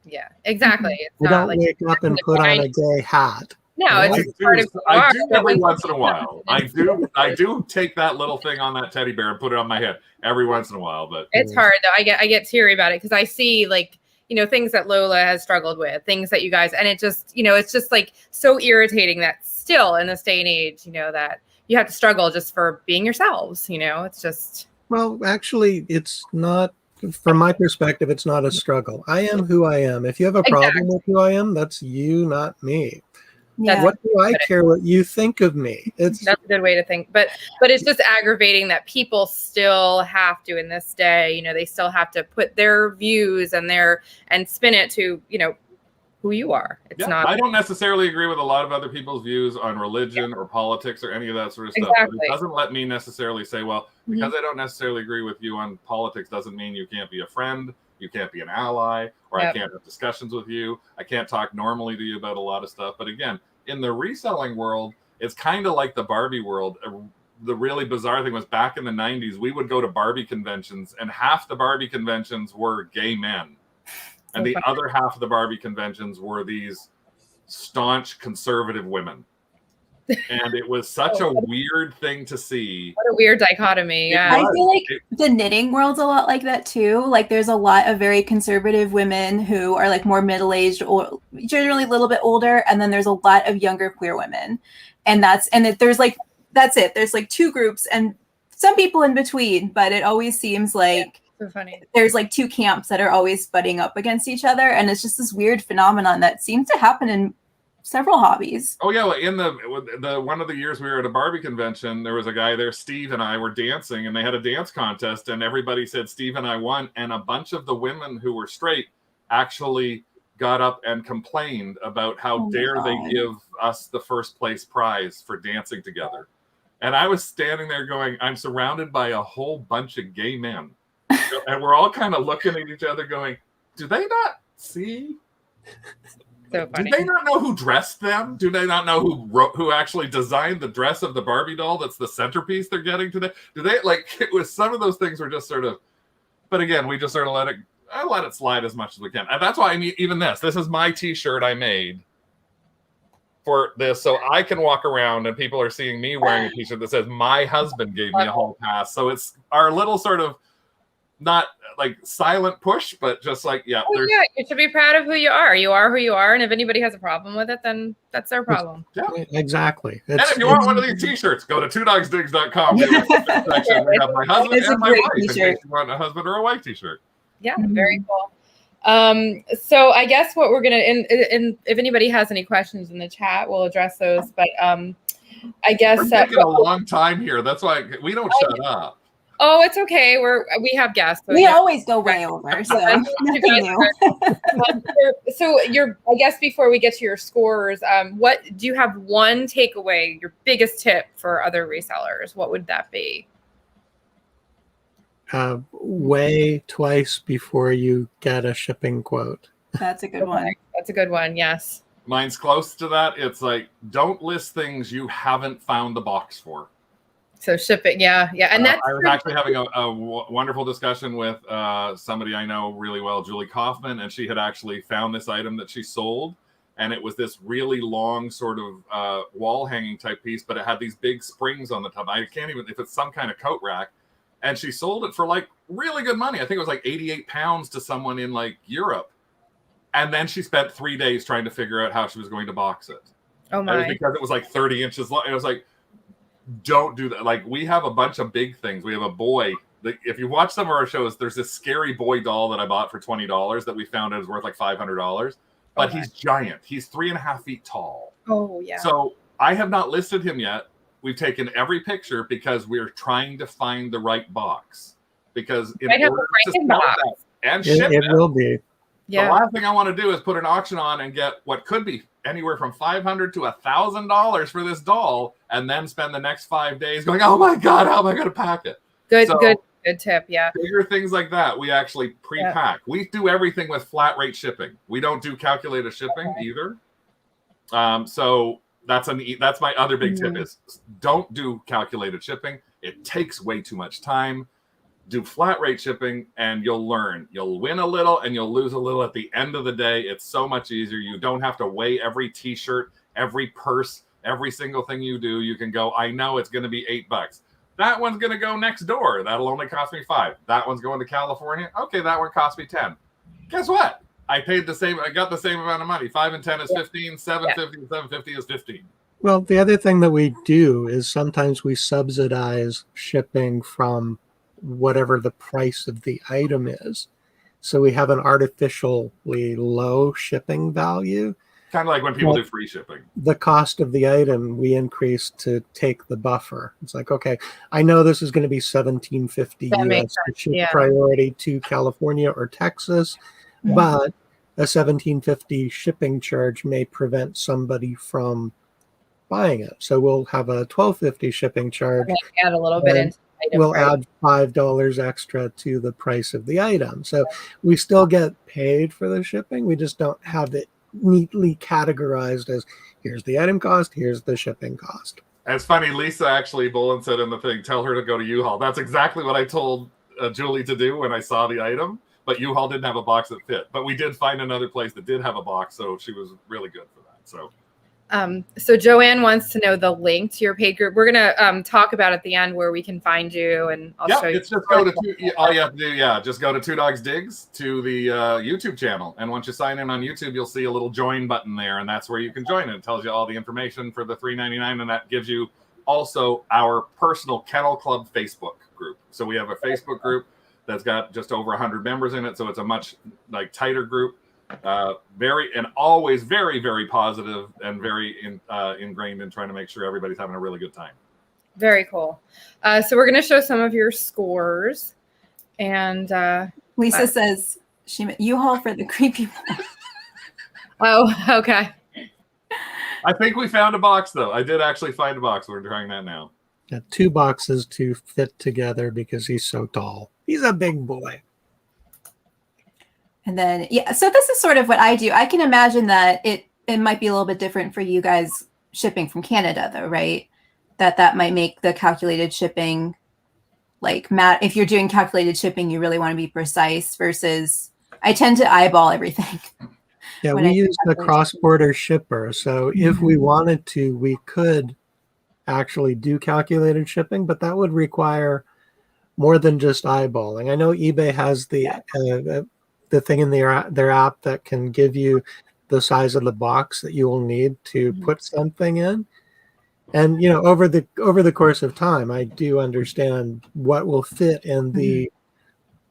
Yeah, exactly. It's we don't wake up and put on a gay hat. No, it's part of I do every once in a while. I do take that little thing on that teddy bear and put it on my head every once in a while. But it's hard though. I get teary about it because I see, like, you know, things that Lola has struggled with, things that you guys, and it just, you know, it's just like so irritating that still in this day and age, you know, that you have to struggle just for being yourselves. You know, it's just. Well, actually, it's not. From my perspective, it's not a struggle. I am who I am. If you have a problem with who I am, that's you, not me. Yeah. What do I care what you think of me? That's a good way to think. But it's just aggravating that people still have to, in this day, you know, they still have to put their views and spin it to, you know, who you are. It's not. I don't necessarily agree with a lot of other people's views on religion or politics or any of that sort of stuff. Exactly. But it doesn't let me necessarily say, well, because I don't necessarily agree with you on politics doesn't mean you can't be a friend, you can't be an ally, or I can't have discussions with you. I can't talk normally to you about a lot of stuff. But again, in the reselling world, it's kind of like the Barbie world. The really bizarre thing was back in the 90s, we would go to Barbie conventions, and half the Barbie conventions were gay men. And the other half of the Barbie conventions were these staunch conservative women. And it was such a weird thing to see. What a weird dichotomy. Yeah. I feel like the knitting world's a lot like that too. Like, there's a lot of very conservative women who are like more middle-aged or generally a little bit older. And then there's a lot of younger queer women. And that's it. There's like two groups and some people in between, but it always seems like So funny. there's like two camps that are always butting up against each other, and it's just this weird phenomenon that seems to happen in several hobbies. Oh yeah, well, in the one of the years we were at a Barbie convention, there was a guy there, Steve and I were dancing, and they had a dance contest, and everybody said Steve and I won, and a bunch of the women who were straight actually got up and complained about how dare they give us the first place prize for dancing together. And I was standing there going, I'm surrounded by a whole bunch of gay men. And we're all kind of looking at each other going, do they not see? So funny. Do they not know who dressed them? Do they not know who actually designed the dress of the Barbie doll that's the centerpiece they're getting today? Do they, like, it was some of those things were just sort of, but again, we just sort of let it slide as much as we can. And that's why I mean, even this is my t-shirt I made for this, so I can walk around and people are seeing me wearing a t-shirt that says my husband gave me a hall pass. So it's our little sort of not like silent push, but just like, yeah. Oh, yeah, you should be proud of who you are. You are who you are, and if anybody has a problem with it, then that's their problem. Yeah, exactly. And if you want one of these t-shirts, go to 2DogsDigs.com. We have my husband and my wife in case you want a husband or a wife t-shirt. Yeah, very cool. So I guess what we're gonna, and if anybody has any questions in the chat, we'll address those. But I guess we're taking a long time here. That's why we don't shut up. Oh, it's okay. We have guests. So We always go way over, so nothing new. So I guess before we get to your scores, what do you have one takeaway, your biggest tip for other resellers? What would that be? Weigh twice before you get a shipping quote. That's a good one. That's a good one. Yes. Mine's close to that. It's like, don't list things you haven't found the box for. So shipping, yeah. And that's I was actually having a wonderful discussion with somebody I know really well, Julie Kaufman, and she had actually found this item that she sold, and it was this really long sort of wall hanging type piece, but it had these big springs on the top. I can't even, if it's some kind of coat rack, and she sold it for like really good money. I think it was like 88 pounds to someone in like Europe, and then she spent 3 days trying to figure out how she was going to box it. Oh my! It was because it was like 30 inches long. It was like, don't do that. Like, we have a bunch of big things. We have a boy. If you watch some of our shows, there's this scary boy doll that I bought for $20 that we found is worth like $500. But he's giant. He's 3.5 feet tall. Oh, yeah. So I have not listed him yet. We've taken every picture because we're trying to find the right box. Because in order to sell that and ship it will be. The last thing I want to do is put an auction on and get what could be anywhere from $500 to $1,000 for this doll, and then spend the next 5 days going, oh my God, how am I going to pack it? Good tip. Yeah. Bigger things like that, we actually pre-pack. Yeah. We do everything with flat rate shipping. We don't do calculated shipping either. So that's my other big tip is don't do calculated shipping. It takes way too much time. Do flat rate shipping and you'll learn. You'll win a little and you'll lose a little at the end of the day. It's so much easier. You don't have to weigh every t-shirt, every purse, every single thing you do. You can go, I know it's going to be $8. That one's going to go next door. That'll only cost me $5. That one's going to California. Okay, that one cost me $10. Guess what? I paid the same. I got the same amount of money. 5 and 10 is 15. 750 and 750 is 15. Well, the other thing that we do is sometimes we subsidize shipping from whatever the price of the item is. So we have an artificially low shipping value. Kind of like when people do free shipping. The cost of the item we increase to take the buffer. It's like, okay, I know this is going to be $17.50 US to ship priority to California or Texas, but a $17.50 shipping charge may prevent somebody from buying it. So we'll have a $12.50 shipping charge. Add a little bit into we'll add $5 extra to the price of the item. So we still get paid for the shipping. We just don't have it neatly categorized as here's the item cost, here's the shipping cost. It's funny, Lisa actually Bolin said in the thing, tell her to go to U-Haul. That's exactly what I told Julie to do when I saw the item, but U-Haul didn't have a box that fit. But we did find another place that did have a box, so she was really good for that. So Joanne wants to know the link to your paid group. We're gonna talk about at the end where we can find you, and I'll show you. It's just go to all you have to do. Yeah, just go to 2DogsDigs to the YouTube channel, and once you sign in on YouTube, you'll see a little join button there, and that's where you can join. It tells you all the information for the $3.99, and that gives you also our personal Kennel Club Facebook group. So we have a Facebook group that's got just over 100 members in it. So it's a much like tighter group. Always very, very positive and very ingrained in trying to make sure everybody's having a really good time. Very cool. So we're going to show some of your scores. And Lisa says you haul for the creepy boy. Oh, okay. I think we found a box, though. I did actually find a box. We're trying that now. Yeah, 2 boxes to fit together because he's so tall. He's a big boy. And then, so this is sort of what I do. I can imagine that it might be a little bit different for you guys shipping from Canada, though, right? That might make the calculated shipping, like, if you're doing calculated shipping, you really want to be precise versus I tend to eyeball everything. Yeah, we use the cross-border shipper. So if we wanted to, we could actually do calculated shipping, but that would require more than just eyeballing. I know eBay has the thing in their app that can give you the size of the box that you will need to put something in. And you know, over the course of time, I do understand what will fit in the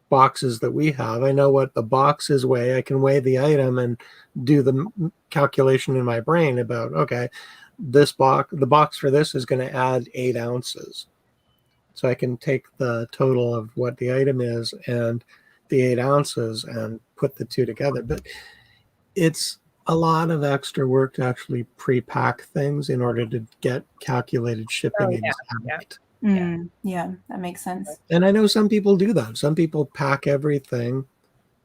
boxes that we have. I know what the boxes weigh. I can weigh the item and do the calculation in my brain about, okay, the box for this is going to add 8 ounces. So I can take the total of what the item is and the 8 ounces and put the two together. But it's a lot of extra work to actually pre-pack things in order to get calculated shipping exact. Yeah, that makes sense. And I know some people do that. Some people pack everything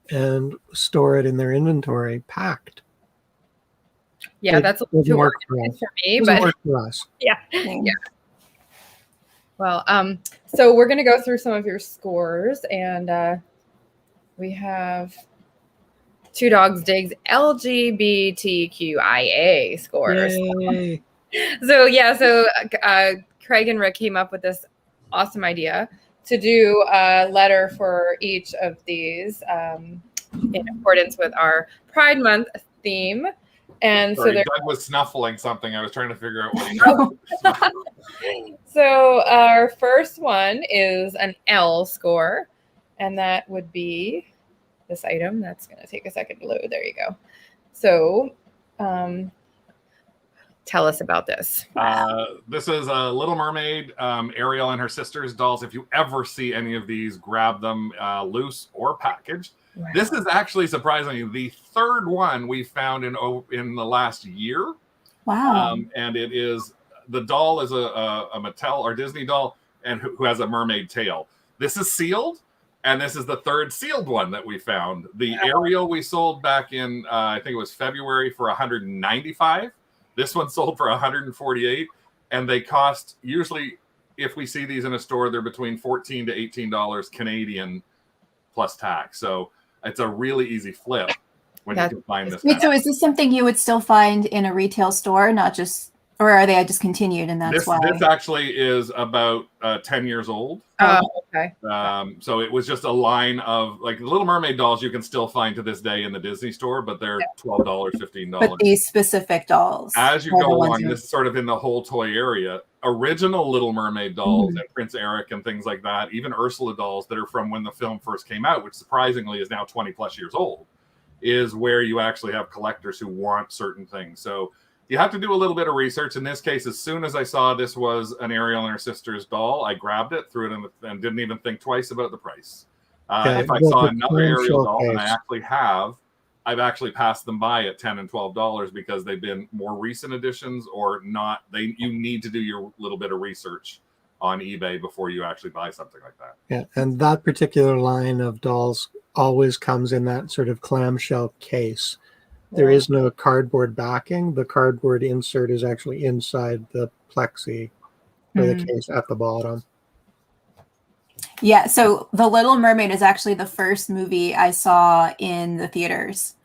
and store it in their inventory packed. Yeah, that's a little too organized for me, but work for us. Yeah. Well, so we're going to go through some of your scores, and we have 2DogsDigs LGBTQIA scores. Yay. So Craig and Rick came up with this awesome idea to do a letter for each of these in accordance with our Pride Month theme. And Sorry, so Doug was snuffling something. I was trying to figure out what he was. So our first one is an L score, and that would be this item. That's going to take a second to load. There you go. So tell us about this. This is a Little Mermaid, Ariel and her sisters dolls. If you ever see any of these, grab them loose or packaged. Wow. This is actually surprisingly the third one we found in the last year. Wow. And it is, the doll is a Mattel or Disney doll and who has a mermaid tail. This is sealed, and this is the third sealed one that we found. The Ariel we sold back in, I think it was February, for $195. This one sold for $148, and they cost, usually if we see these in a store, they're between $14 to $18 Canadian plus tax. So it's a really easy flip when you can find this. Wait, so is this something you would still find in a retail store, not just, or are they discontinued and that's why? This actually is about 10 years old. Oh, okay. So it was just a line of, like, Little Mermaid dolls you can still find to this day in the Disney store, but they're $12, $15. But these specific dolls. As you go along, this is sort of in the whole toy area. Original Little Mermaid dolls and Prince Eric and things like that, even Ursula dolls that are from when the film first came out, which surprisingly is now 20 plus years old, is where you actually have collectors who want certain things. So you have to do a little bit of research. In this case, as soon as I saw this was an Ariel and her sister's doll, I grabbed it, threw it in, and didn't even think twice about the price. If I saw another Ariel doll, and I've actually passed them by at $10 and $12 because they've been more recent editions or not. You need to do your little bit of research on eBay before you actually buy something like that. Yeah, and that particular line of dolls always comes in that sort of clamshell case. There is no cardboard backing. The cardboard insert is actually inside the plexi or the case at the bottom. Yeah, so The Little Mermaid is actually the first movie I saw in the theaters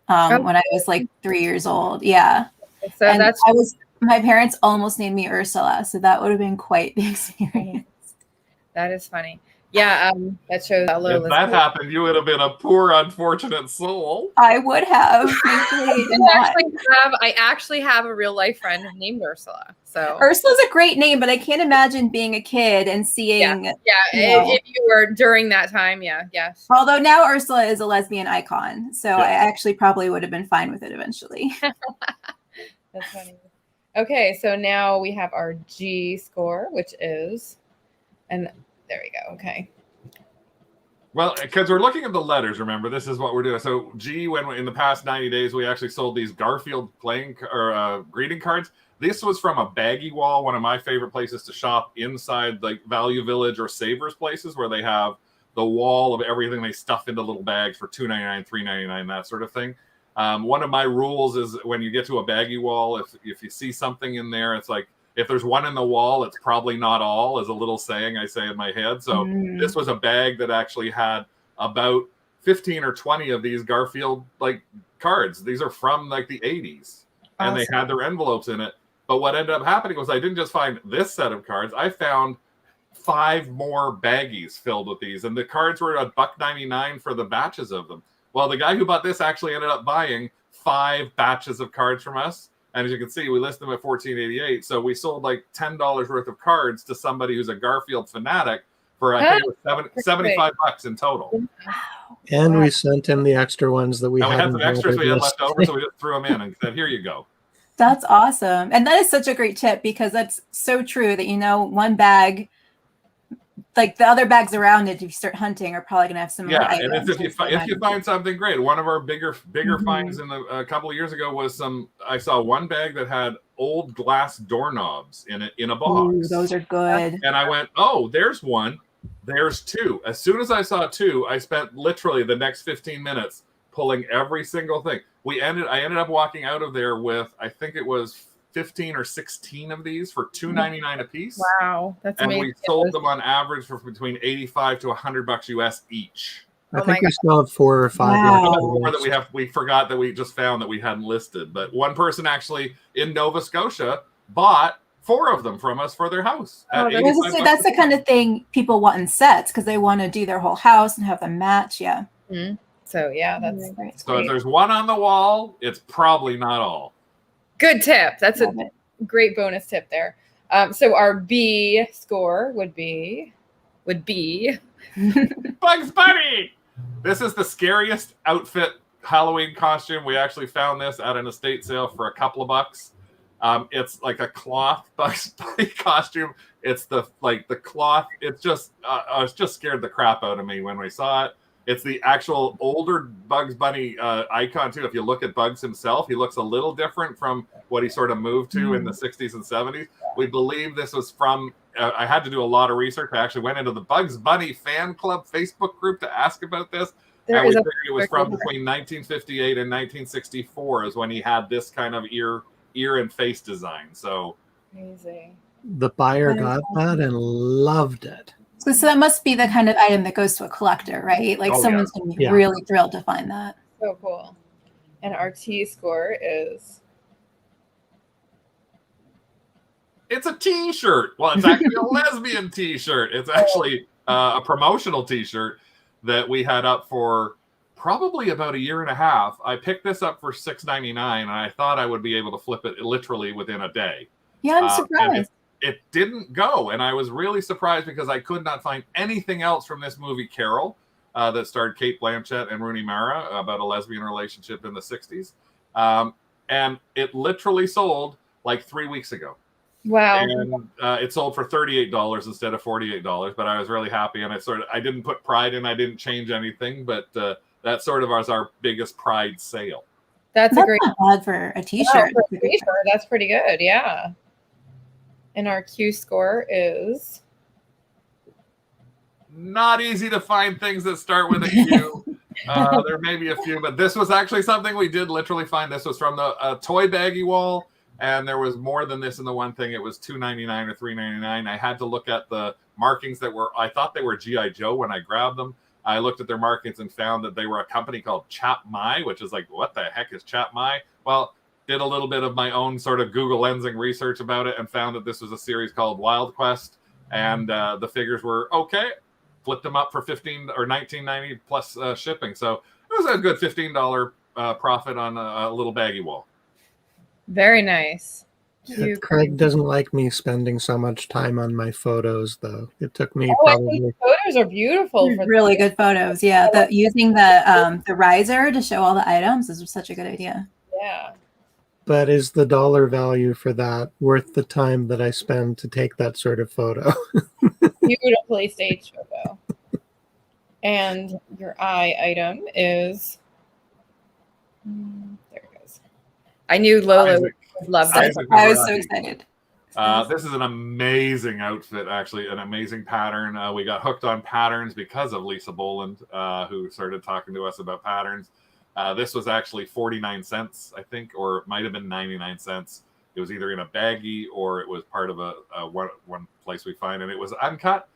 when I was like 3 years old. Yeah. So and my parents almost named me Ursula, so that would have been quite the experience. That is funny. Yeah, that shows how little If that happened, you would have been a poor, unfortunate soul. I would have. Thankfully, I did not. I actually have a real life friend named Ursula. So Ursula's a great name, but I can't imagine being a kid and seeing. yeah, if you were during that time, yes. Although now Ursula is a lesbian icon, so Yeah. I actually probably would have been fine with it eventually. That's funny. Okay, so now we have our G score, which is, and there we go. Okay. Well, because we're looking at the letters, remember, this is what we're doing. So G, when in the past 90 days, we actually sold these Garfield greeting cards. This was from a Baggy Wall, one of my favorite places to shop inside like Value Village or Savers places, where they have the wall of everything they stuff into little bags for $2.99, $3.99, that sort of thing. One of my rules is when you get to a Baggy Wall, if you see something in there, it's like, if there's one in the wall, it's probably not all, is a little saying I say in my head. So this was a bag that actually had about 15 or 20 of these Garfield like cards. These are from like the 80s. And they had their envelopes in it. But what ended up happening was I didn't just find this set of cards. I found 5 more baggies filled with these. And the cards were $1.99 for the batches of them. Well, the guy who bought this actually ended up buying 5 batches of cards from us. And as you can see, we list them at $14.88. So we sold like $10 worth of cards to somebody who's a Garfield fanatic for I think it was $75 in total. And we sent him the extra ones that we And we had some extras we had left listed. over, so we just threw them in and said, "Here you go." That's awesome. And that is such a great tip, because that's so true that, one bag, like the other bags around it, if you start hunting, are probably going to have similar items. And if you find something great, one of our bigger finds in a couple of years ago was I saw one bag that had old glass doorknobs in a box. Ooh, those are good. And I went, oh, there's one. There's 2. As soon as I saw 2, I spent literally the next 15 minutes pulling every single thing. I ended up walking out of there with, I think it was 15 or 16 of these for $2.99 a piece. Wow, that's and amazing. we sold them on average for between $85 to $100 US each. I think we still have 4 or 5 Wow. left. That we forgot that we just found that we hadn't listed. But one person actually in Nova Scotia bought 4 of them from us for their house. That's the kind of thing people want in sets, because they want to do their whole house and have them match. Yeah. Mm-hmm. So that's great. So if there's one on the wall, it's probably not all. Good tip. That's a great bonus tip there. So our B score would be Bugs Bunny. This is the scariest outfit Halloween costume. We actually found this at an estate sale for a couple of bucks. It's like a cloth Bugs Bunny costume. It's the cloth. It just scared the crap out of me when we saw it. It's the actual older Bugs Bunny icon too. If you look at Bugs himself, he looks a little different from what he sort of moved to in the 60s and 70s. We believe this was from, I had to do a lot of research. I actually went into the Bugs Bunny fan club Facebook group to ask about this. And we figured it was from between 1958 and 1964 is when he had this kind of ear and face design. So amazing. The buyer got that and loved it. So that must be the kind of item that goes to a collector, right? Like someone's going to be really thrilled to find that. So cool. And our T score is? It's a T-shirt. Well, it's actually a lesbian T-shirt. It's actually a promotional T-shirt that we had up for probably about a year and a half. I picked this up for $6.99, and I thought I would be able to flip it literally within a day. Yeah, I'm surprised. It didn't go, and I was really surprised because I could not find anything else from this movie Carol that starred Cate Blanchett and Rooney Mara about a lesbian relationship in the 60s. And it literally sold like 3 weeks ago. Wow. And it sold for $38 instead of $48, but I was really happy. And I didn't put pride in, I didn't change anything, but that sort of was our biggest pride sale. That's a great not bad for a T-shirt. for a T-shirt. That's pretty good. Yeah. And our Q score is? Not easy to find things that start with a Q. There may be a few, but this was actually something we did literally find. This was from the toy baggy wall, and there was more than this in the one thing. It was $2.99 or $3.99. I had to look at the markings I thought they were G.I. Joe when I grabbed them. I looked at their markings and found that they were a company called Chap Mai, which is like, what the heck is Chap Mai? Well, did a little bit of my own sort of Google lensing research about it and found that this was a series called Wild Quest, and the figures were okay. flipped them up for $15 or $19.90 plus shipping. So it was a good $15 profit on a little baggy wall. Very nice. Yeah, Craig doesn't like me spending so much time on my photos, though. It took me I probably. think photos are beautiful. For Really good photos. Yeah, using the riser to show all the items is such a good idea. Yeah. But is the dollar value for that worth the time that I spend to take that sort of photo? Beautifully staged photo. And your eye item is there it goes. I knew Lola would love that. I was so excited. This is an amazing outfit, actually, an amazing pattern. We got hooked on patterns because of Lisa Boland, who started talking to us about patterns. This was actually 49 cents, I think, or it might have been 99 cents. It was either in a baggie or it was part of a one place we find, and it was uncut.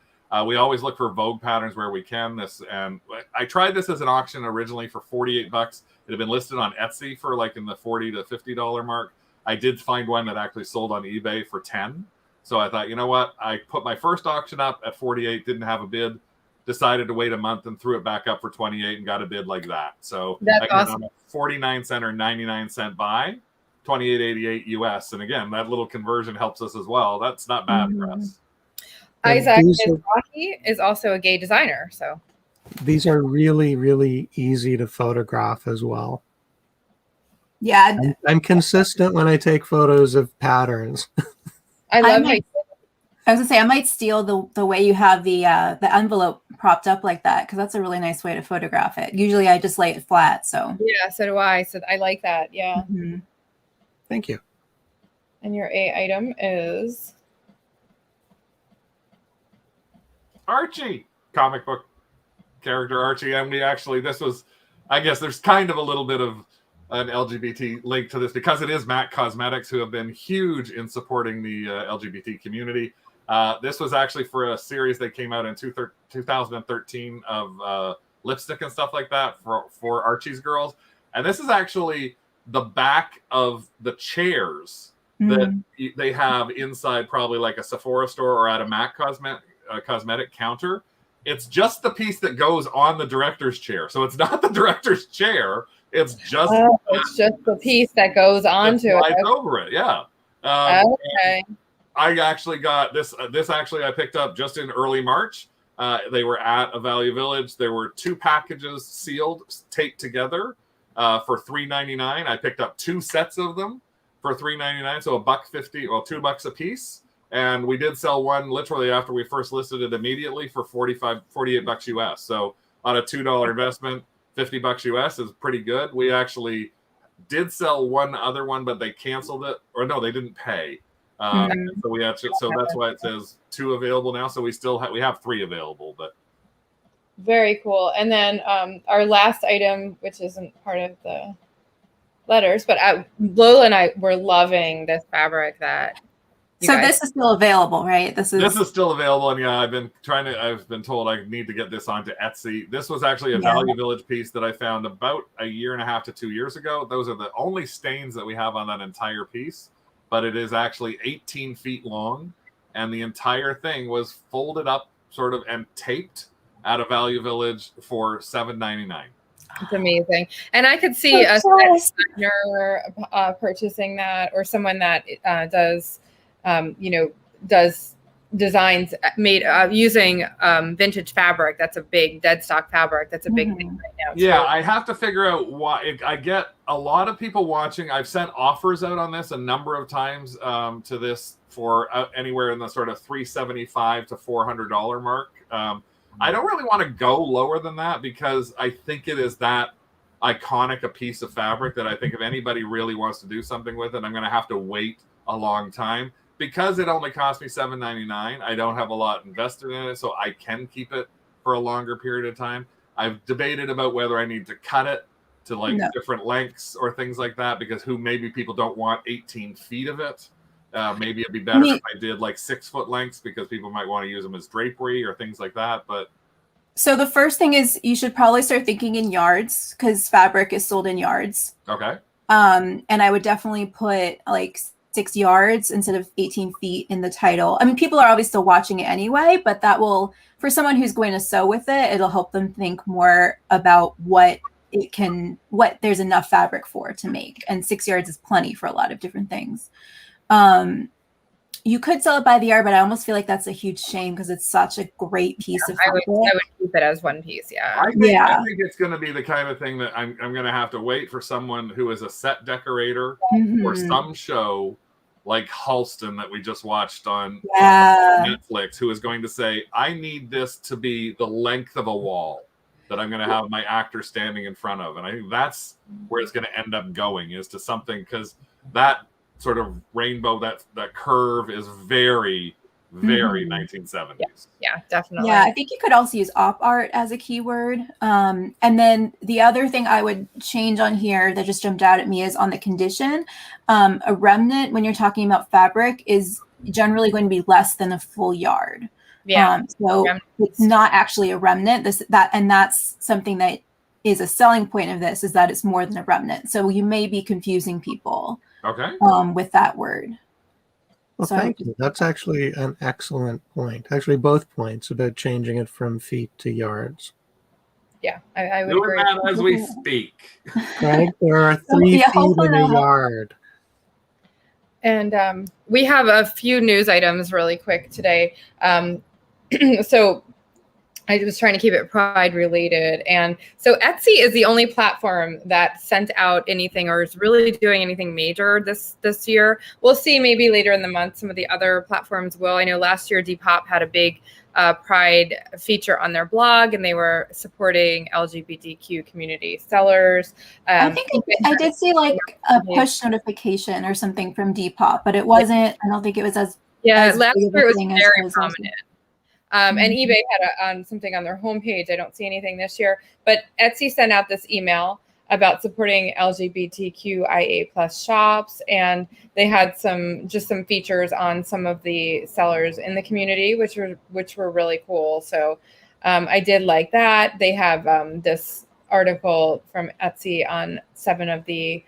We always look for Vogue patterns where we can. And I tried this as an auction originally for $48. It had been listed on Etsy for like in the $40 to $50 mark. I did find one that actually sold on eBay for $10. So I thought, you know what? I put my first auction up at 48, didn't have a bid, decided to wait a month and threw it back up for 28 and got a bid like that. So that's again, awesome. on a 49 cent or 99 cent buy, 28.88 US. And again, that little conversion helps us as well. That's not bad for us. Isaac Mizrahi is also a gay designer. So these are really, really easy to photograph as well. Yeah, I'm consistent when I take photos of patterns. I love how I was gonna say I might steal the way you have the envelope propped up like that, because that's a really nice way to photograph it. Usually I just lay it flat. So yeah, so do I. So I like that. Yeah. Mm-hmm. Thank you. And your A item is Archie, comic book character Archie. And we actually, this was, I guess there's kind of a little bit of an LGBT link to this because it is MAC Cosmetics, who have been huge in supporting the LGBT community. This was actually for a series that came out in 2013 of lipstick and stuff like that for Archie's girls. And this is actually the back of the chairs that they have inside probably like a Sephora store or at a MAC cosmetic counter. It's just the piece that goes on the director's chair. So it's not the director's chair. It's just the piece that goes onto it. Over it, yeah. Okay. I actually got this. This actually I picked up just in early March. They were at a Value Village. There were 2 packages sealed, taped together for $3.99. I picked up 2 sets of them for $3.99, so $1.50, well, $2 a piece. And we did sell one literally after we first listed it immediately for $48 US. So on a $2 investment, $50 US is pretty good. We actually did sell one other one, but they canceled it, or no, they didn't pay. So we had to, so that's why it says 2 available now. So we still we have 3 available, but very cool. And then our last item, which isn't part of the letters, but Lola and I were loving this fabric that. So this is still available, right? This is still available, and yeah, I've been told I need to get this onto Etsy. This was actually a Value Village piece that I found about a year and a half to 2 years ago. Those are the only stains that we have on that entire piece, but it is actually 18 feet long, and the entire thing was folded up sort of and taped at a Value Village for $7.99. It's amazing. And I could see a designer purchasing that, or someone that does designs made using vintage fabric. That's a big dead stock fabric. That's a big thing right now. Yeah, I have to figure out why. I get a lot of people watching. I've sent offers out on this a number of times to this for anywhere in the sort of $375 to $400 mark. I don't really want to go lower than that because I think it is that iconic a piece of fabric that I think if anybody really wants to do something with it, I'm going to have to wait a long time. Because it only cost me $7.99, I don't have a lot invested in it, so I can keep it for a longer period of time. I've debated about whether I need to cut it to different lengths or things like that, because maybe people don't want 18 feet of it. Maybe it'd be better if I did like 6 foot lengths, because people might want to use them as drapery or things like that. But so the first thing is you should probably start thinking in yards, because fabric is sold in yards. Okay. And I would definitely put like 6 yards instead of 18 feet in the title. I mean, people are obviously still watching it anyway, but that will, for someone who's going to sew with it, it'll help them think more about what there's enough fabric for to make. And 6 yards is plenty for a lot of different things. You could sell it by the yard, but I almost feel like that's a huge shame because it's such a great piece of fabric. I would keep it as one piece. Yeah. I think it's going to be the kind of thing that I'm going to have to wait for someone who is a set decorator or some show like Halston that we just watched on Netflix, who is going to say, I need this to be the length of a wall that I'm going to have my actor standing in front of. And I think that's where it's going to end up going, is to something, because that sort of rainbow, that curve is very, very 1970s. Yeah, definitely. Yeah, I think you could also use op art as a keyword. And then the other thing I would change on here that just jumped out at me is on the condition. A remnant, when you're talking about fabric, is generally going to be less than a full yard. Yeah. So it's not actually a remnant. And that's something that is a selling point of this, is that it's more than a remnant. So you may be confusing people with that word. Well, thank you. That's actually an excellent point. Actually, both points about changing it from feet to yards. Yeah, I would Doing agree. that as we speak. Right? There are 3 feet in a yard. And we have a few news items really quick today. So I was trying to keep it Pride related. And so Etsy is the only platform that sent out anything or is really doing anything major this year. We'll see maybe later in the month some of the other platforms will. I know last year Depop had a big Pride feature on their blog, and they were supporting LGBTQ community sellers. I think I did see like a push notification or something from Depop, but it wasn't, I don't think it was as last year it was very prominent. And eBay had something on their homepage. I don't see anything this year, but Etsy sent out this email about supporting LGBTQIA plus shops, and they had some features on some of the sellers in the community, which were really cool. So I did like that. They have this article from Etsy on 7 of the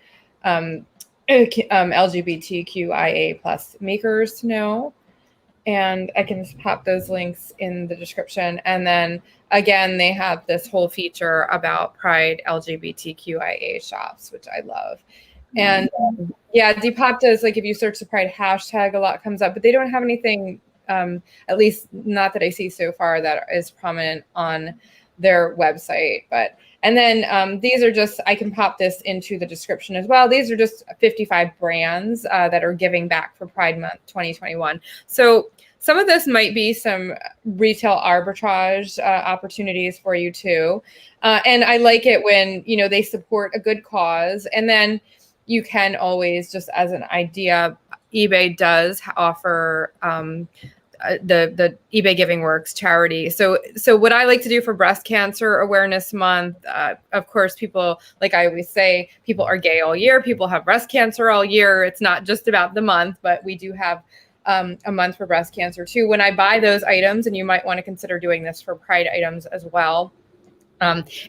LGBTQIA plus makers to know. And I can just pop those links in the description. And then again, they have this whole feature about Pride LGBTQIA shops, which I love. And Depop does, like, if you search the Pride hashtag, a lot comes up, but they don't have anything, at least not that I see so far, that is prominent on their website. And then these are just, I can pop this into the description as well. These are just 55 brands that are giving back for Pride Month 2021. So some of this might be some retail arbitrage opportunities for you too. And I like it when, they support a good cause. And then you can always, just as an idea, eBay does offer the eBay Giving Works charity. So what I like to do for Breast Cancer Awareness Month, of course, people, like I always say, people are gay all year. People have breast cancer all year. It's not just about the month, but we do have a month for breast cancer too. When I buy those items, and you might want to consider doing this for Pride items as well,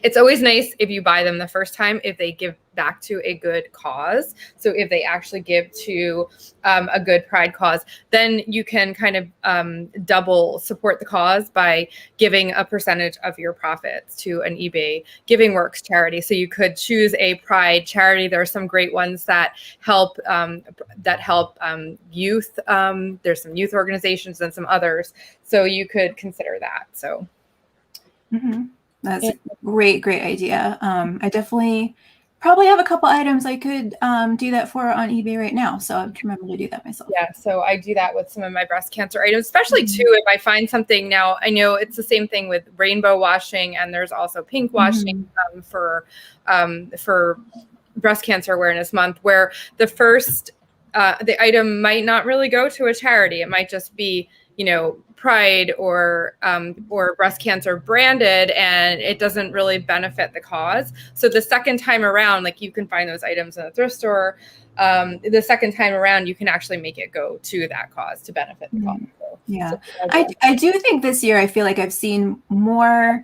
it's always nice if you buy them the first time, if they give back to a good cause. So if they actually give to a good Pride cause, then you can kind of double support the cause by giving a percentage of your profits to an eBay Giving Works charity. So you could choose a Pride charity. There are some great ones that help youth. There's some youth organizations and some others. So you could consider that. So. That's a great idea. I definitely probably have a couple items I could do that for on eBay right now. So I can remember to do that myself. Yeah, so I do that with some of my breast cancer items, especially too if I find something. Now, I know it's the same thing with rainbow washing, and there's also pink washing for Breast Cancer Awareness Month, where the item might not really go to a charity. It might just be, Pride or breast cancer branded, and it doesn't really benefit the cause. So the second time around, like, you can find those items in a thrift store. The second time around, you can actually make it go to that cause to benefit the cause. So, I do think this year, I feel like I've seen more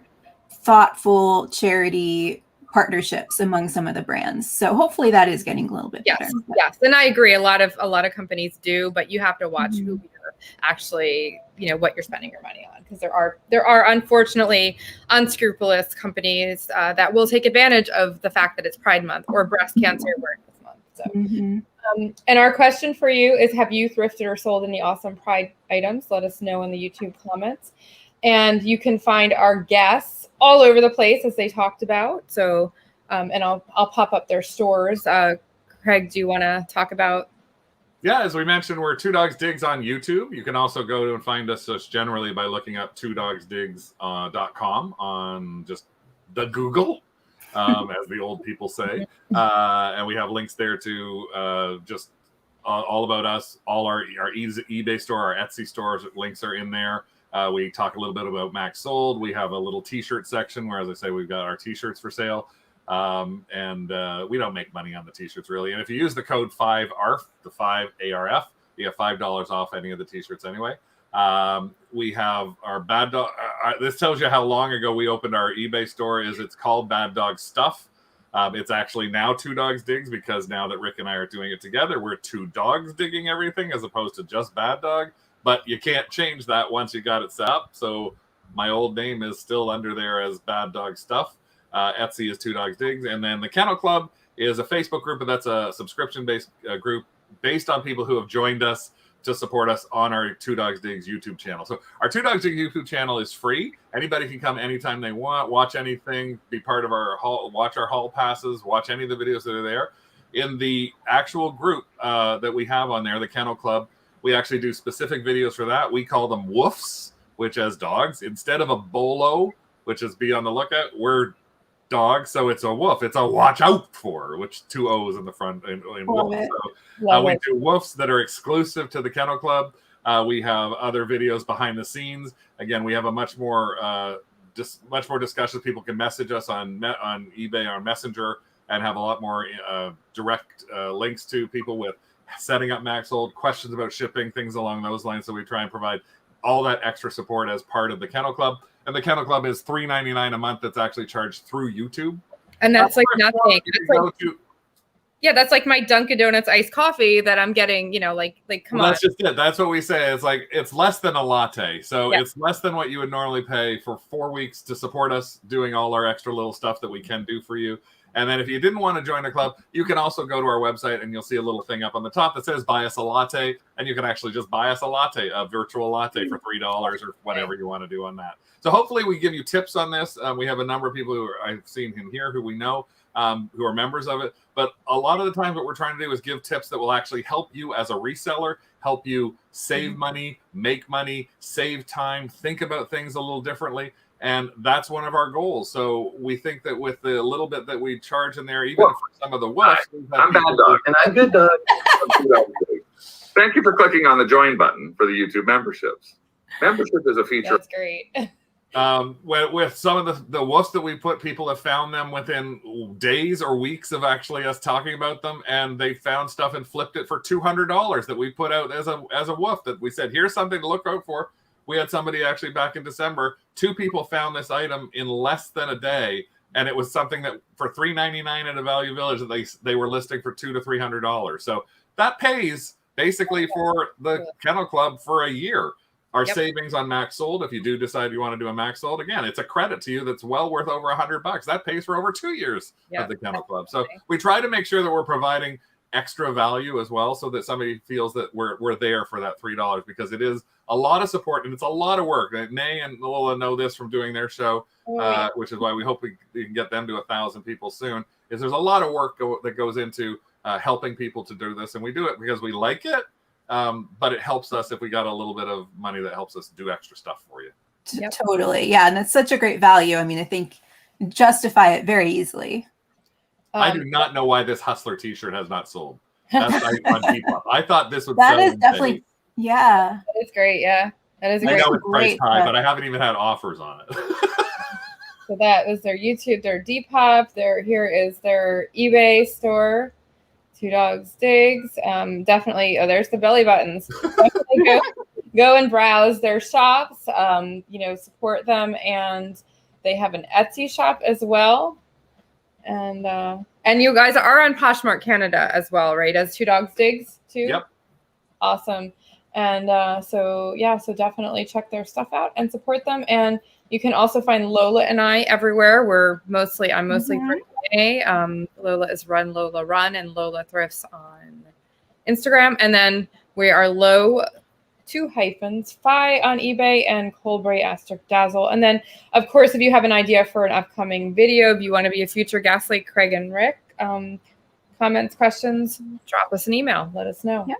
thoughtful charity partnerships among some of the brands. So hopefully that is getting a little bit better. Yes, and I agree. A lot of companies do, but you have to watch who you're actually, what you're spending your money on, because there are unfortunately unscrupulous companies that will take advantage of the fact that it's Pride Month or Breast Cancer Awareness Month. So, and our question for you is: have you thrifted or sold any awesome Pride items? Let us know in the YouTube comments. And you can find our guests all over the place, as they talked about. So, and I'll pop up their stores. Craig, do you want to talk about? Yeah, as we mentioned, we're 2DogsDigs on YouTube. You can also go and find us just generally by looking up 2DogsDigs.com on just the Google, as the old people say. And we have links there to just all about us, all our eBay store, our Etsy stores. Links are in there. We talk a little bit about Max Sold. We have a little t-shirt section where, as I say, we've got our t-shirts for sale. And we don't make money on the t-shirts really. And if you use the code 5ARF, the 5ARF, you have $5 off any of the t-shirts anyway. We have our Bad Dog. This tells you how long ago we opened our eBay store. It's called Bad Dog Stuff. It's actually now 2DogsDigs, because now that Rick and I are doing it together, we're 2 dogs digging everything as opposed to just Bad Dog. But you can't change that once you got it set up. So my old name is still under there as Bad Dog Stuff. Etsy is 2DogsDigs. And then the Kennel Club is a Facebook group, but that's a subscription-based group based on people who have joined us to support us on our 2DogsDigs YouTube channel. So our 2DogsDigs YouTube channel is free. Anybody can come anytime they want, watch anything, be part of our haul, watch our haul passes, watch any of the videos that are there. In the actual group that we have on there, the Kennel Club, we actually do specific videos for that. We call them woofs, which as dogs, instead of a bolo, which is be on the lookout, we're dogs, so it's a woof. It's a watch out for, which 2 O's in the front in woof. So, we do woofs that are exclusive to the Kennel Club. We have other videos behind the scenes. Again, we have a much more discussions. People can message us on eBay or Messenger and have a lot more direct links to people with setting up Max Hold, questions about shipping, things along those lines. So we try and provide all that extra support as part of the Kennel Club. And the Kennel Club is $3.99 a month. That's actually charged through YouTube. And that's like nothing. That's like my Dunkin' Donuts iced coffee that I'm getting, come on. That's just it. That's what we say. It's like, it's less than a latte. So it's less than what you would normally pay for 4 weeks to support us doing all our extra little stuff that we can do for you. And then if you didn't want to join the club, you can also go to our website and you'll see a little thing up on the top that says buy us a latte. And you can actually just buy us a latte, a virtual latte for $3 or whatever you want to do on that. So hopefully we give you tips on this. We have a number of people who I've seen in here who we know who are members of it. But a lot of the times what we're trying to do is give tips that will actually help you as a reseller, help you save money, make money, save time, think about things a little differently. And that's one of our goals. So we think that with the little bit that we charge in there, even for some of the woofs. I'm Bad Dog, and I'm Good Dog. Thank you for clicking on the join button for the YouTube memberships. Membership is a feature. That's great. With some of the woofs that we put, people have found them within days or weeks of actually us talking about them, and they found stuff and flipped it for $200 that we put out as a woof that we said, here's something to look out for. We had somebody actually back in December, 2 people found this item in less than a day, and it was something that for $3.99 at a Value Village that they were listing for $200 to $300. So that pays basically for the Kennel Club for a year. Our savings on Max Sold, if you do decide you want to do a Max Sold, again, it's a credit to you that's well worth over $100. That pays for over 2 years of the Kennel Club. So we try to make sure that we're providing extra value as well, so that somebody feels that we're there for that $3, because it is a lot of support and it's a lot of work. Nay and Lola know this from doing their show, which is why we hope we can get them to 1,000 people soon. Is there's a lot of work that goes into helping people to do this, and we do it because we like it. But it helps us if we got a little bit of money that helps us do extra stuff for you. Totally. Yeah. And it's such a great value. I mean, I think justify it very easily. I do not know why this Hustler t-shirt has not sold. That's on Depop. I thought this would that sell. Is definitely, yeah. That is great. Yeah. That is a great. I know it's priced high, but I haven't even had offers on it. So that was their YouTube, their Depop. Here is their eBay store. 2DogsDigs. Definitely. Oh, there's the belly buttons. Definitely go and browse their shops. Support them, and they have an Etsy shop as well. And you guys are on Poshmark Canada as well, right? As 2DogsDigs too. Yep. Awesome. And so definitely check their stuff out and support them. And you can also find Lola and I everywhere. I'm mostly for Renee. Lola is Run Lola Run, and Lola Thrifts on Instagram. And then we are Low 2-Fi on eBay and Colbury Asterisk Dazzle. And then, of course, if you have an idea for an upcoming video, if you want to be a future guest like Craig and Rick, comments, questions, drop us an email. Let us know. Yeah.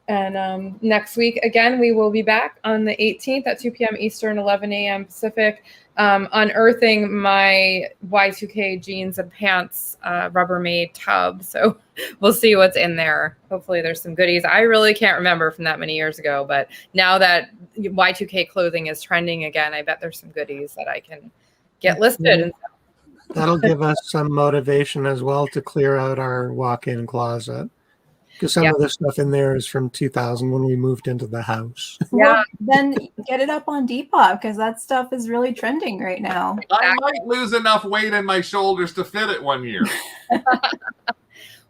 And next week, again, we will be back on the 18th at 2 p.m. Eastern, 11 a.m. Pacific, unearthing my Y2K jeans and pants Rubbermaid tub. So we'll see what's in there. Hopefully there's some goodies. I really can't remember from that many years ago, but now that Y2K clothing is trending again, I bet there's some goodies that I can get listed. That'll give us some motivation as well to clear out our walk-in closet. Because some of the stuff in there is from 2000 when we moved into the house. Well, then get it up on Depop because that stuff is really trending right now. I might lose enough weight in my shoulders to fit it one year.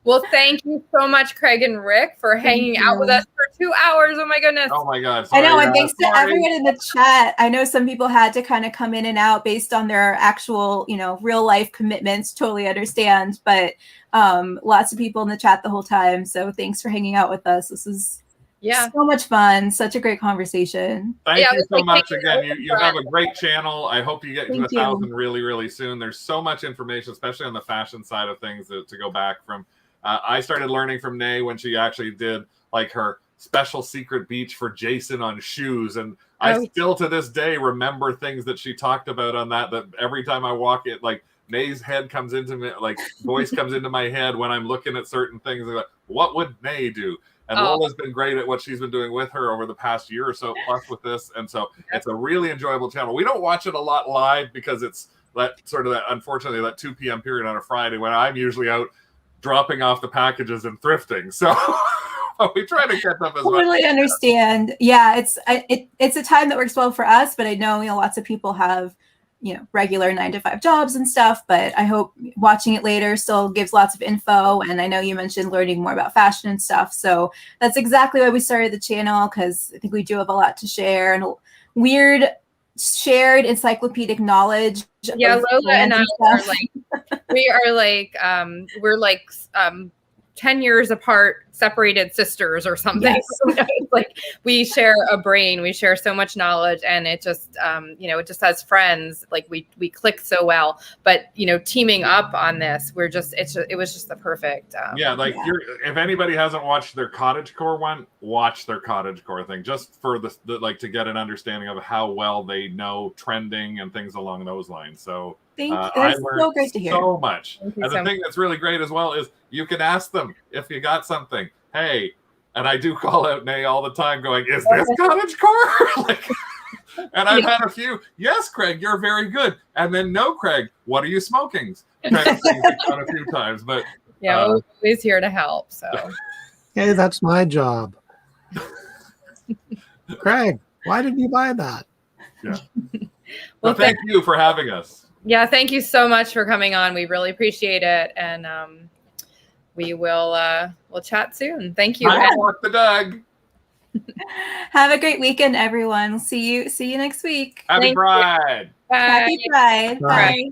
Well, thank you so much, Craig and Rick, for hanging out with us for 2 hours. Oh my goodness. Oh my God. I know, and thanks to everyone in the chat. I know some people had to kind of come in and out based on their actual, real life commitments. Totally understand. But lots of people in the chat the whole time. So thanks for hanging out with us. This is so much fun. Such a great conversation. Thank you so much again. You have a great channel. I hope you get to 1,000 really, really soon. There's so much information, especially on the fashion side of things to go back from. I started learning from Nay when she actually did like her special secret beach for Jason on shoes. And I still to this day remember things that she talked about on that every time I walk it, like Nay's head comes into me, like voice comes into my head when I'm looking at certain things. Like, what would Nay do? And Lola's been great at what she's been doing with her over the past year or so, plus with this. And so it's a really enjoyable channel. We don't watch it a lot live because it's unfortunately, that 2 p.m. period on a Friday when I'm usually out dropping off the packages and thrifting. So we try to catch up as well. Totally understand. Yeah, it's a time that works well for us, but I know lots of people have regular 9-to-5 jobs and stuff, but I hope watching it later still gives lots of info. And I know you mentioned learning more about fashion and stuff. So that's exactly why we started the channel, because I think we do have a lot to share and weird shared encyclopedic knowledge. Yeah, Lola and I we're like 10 years apart, separated sisters or something. Yes. Like we share a brain, we share so much knowledge, and it just it just as friends, like we click so well. But teaming up on this, it was just the perfect if anybody hasn't watched their cottagecore one, watch their cottagecore thing just for the to get an understanding of how well they know trending and things along those lines. So thank you. That's so great to hear. So much. And the thing that's really great as well is you can ask them if you got something. Hey, and I do call out Nay all the time going, is this cottagecore? And I've had a few, yes, Craig, you're very good. And then no, Craig, what are you smoking? Kind of things I've done a few times, but we're always here to help. So hey, that's my job. Craig, why did you buy that? Yeah. Well, thank you for having us. Yeah, thank you so much for coming on. We really appreciate it. And we will we'll chat soon. Thank you. Walk the Dugg. Have a great weekend, everyone. See you next week. Happy Pride. Bye. Happy Pride. Bye. Bye.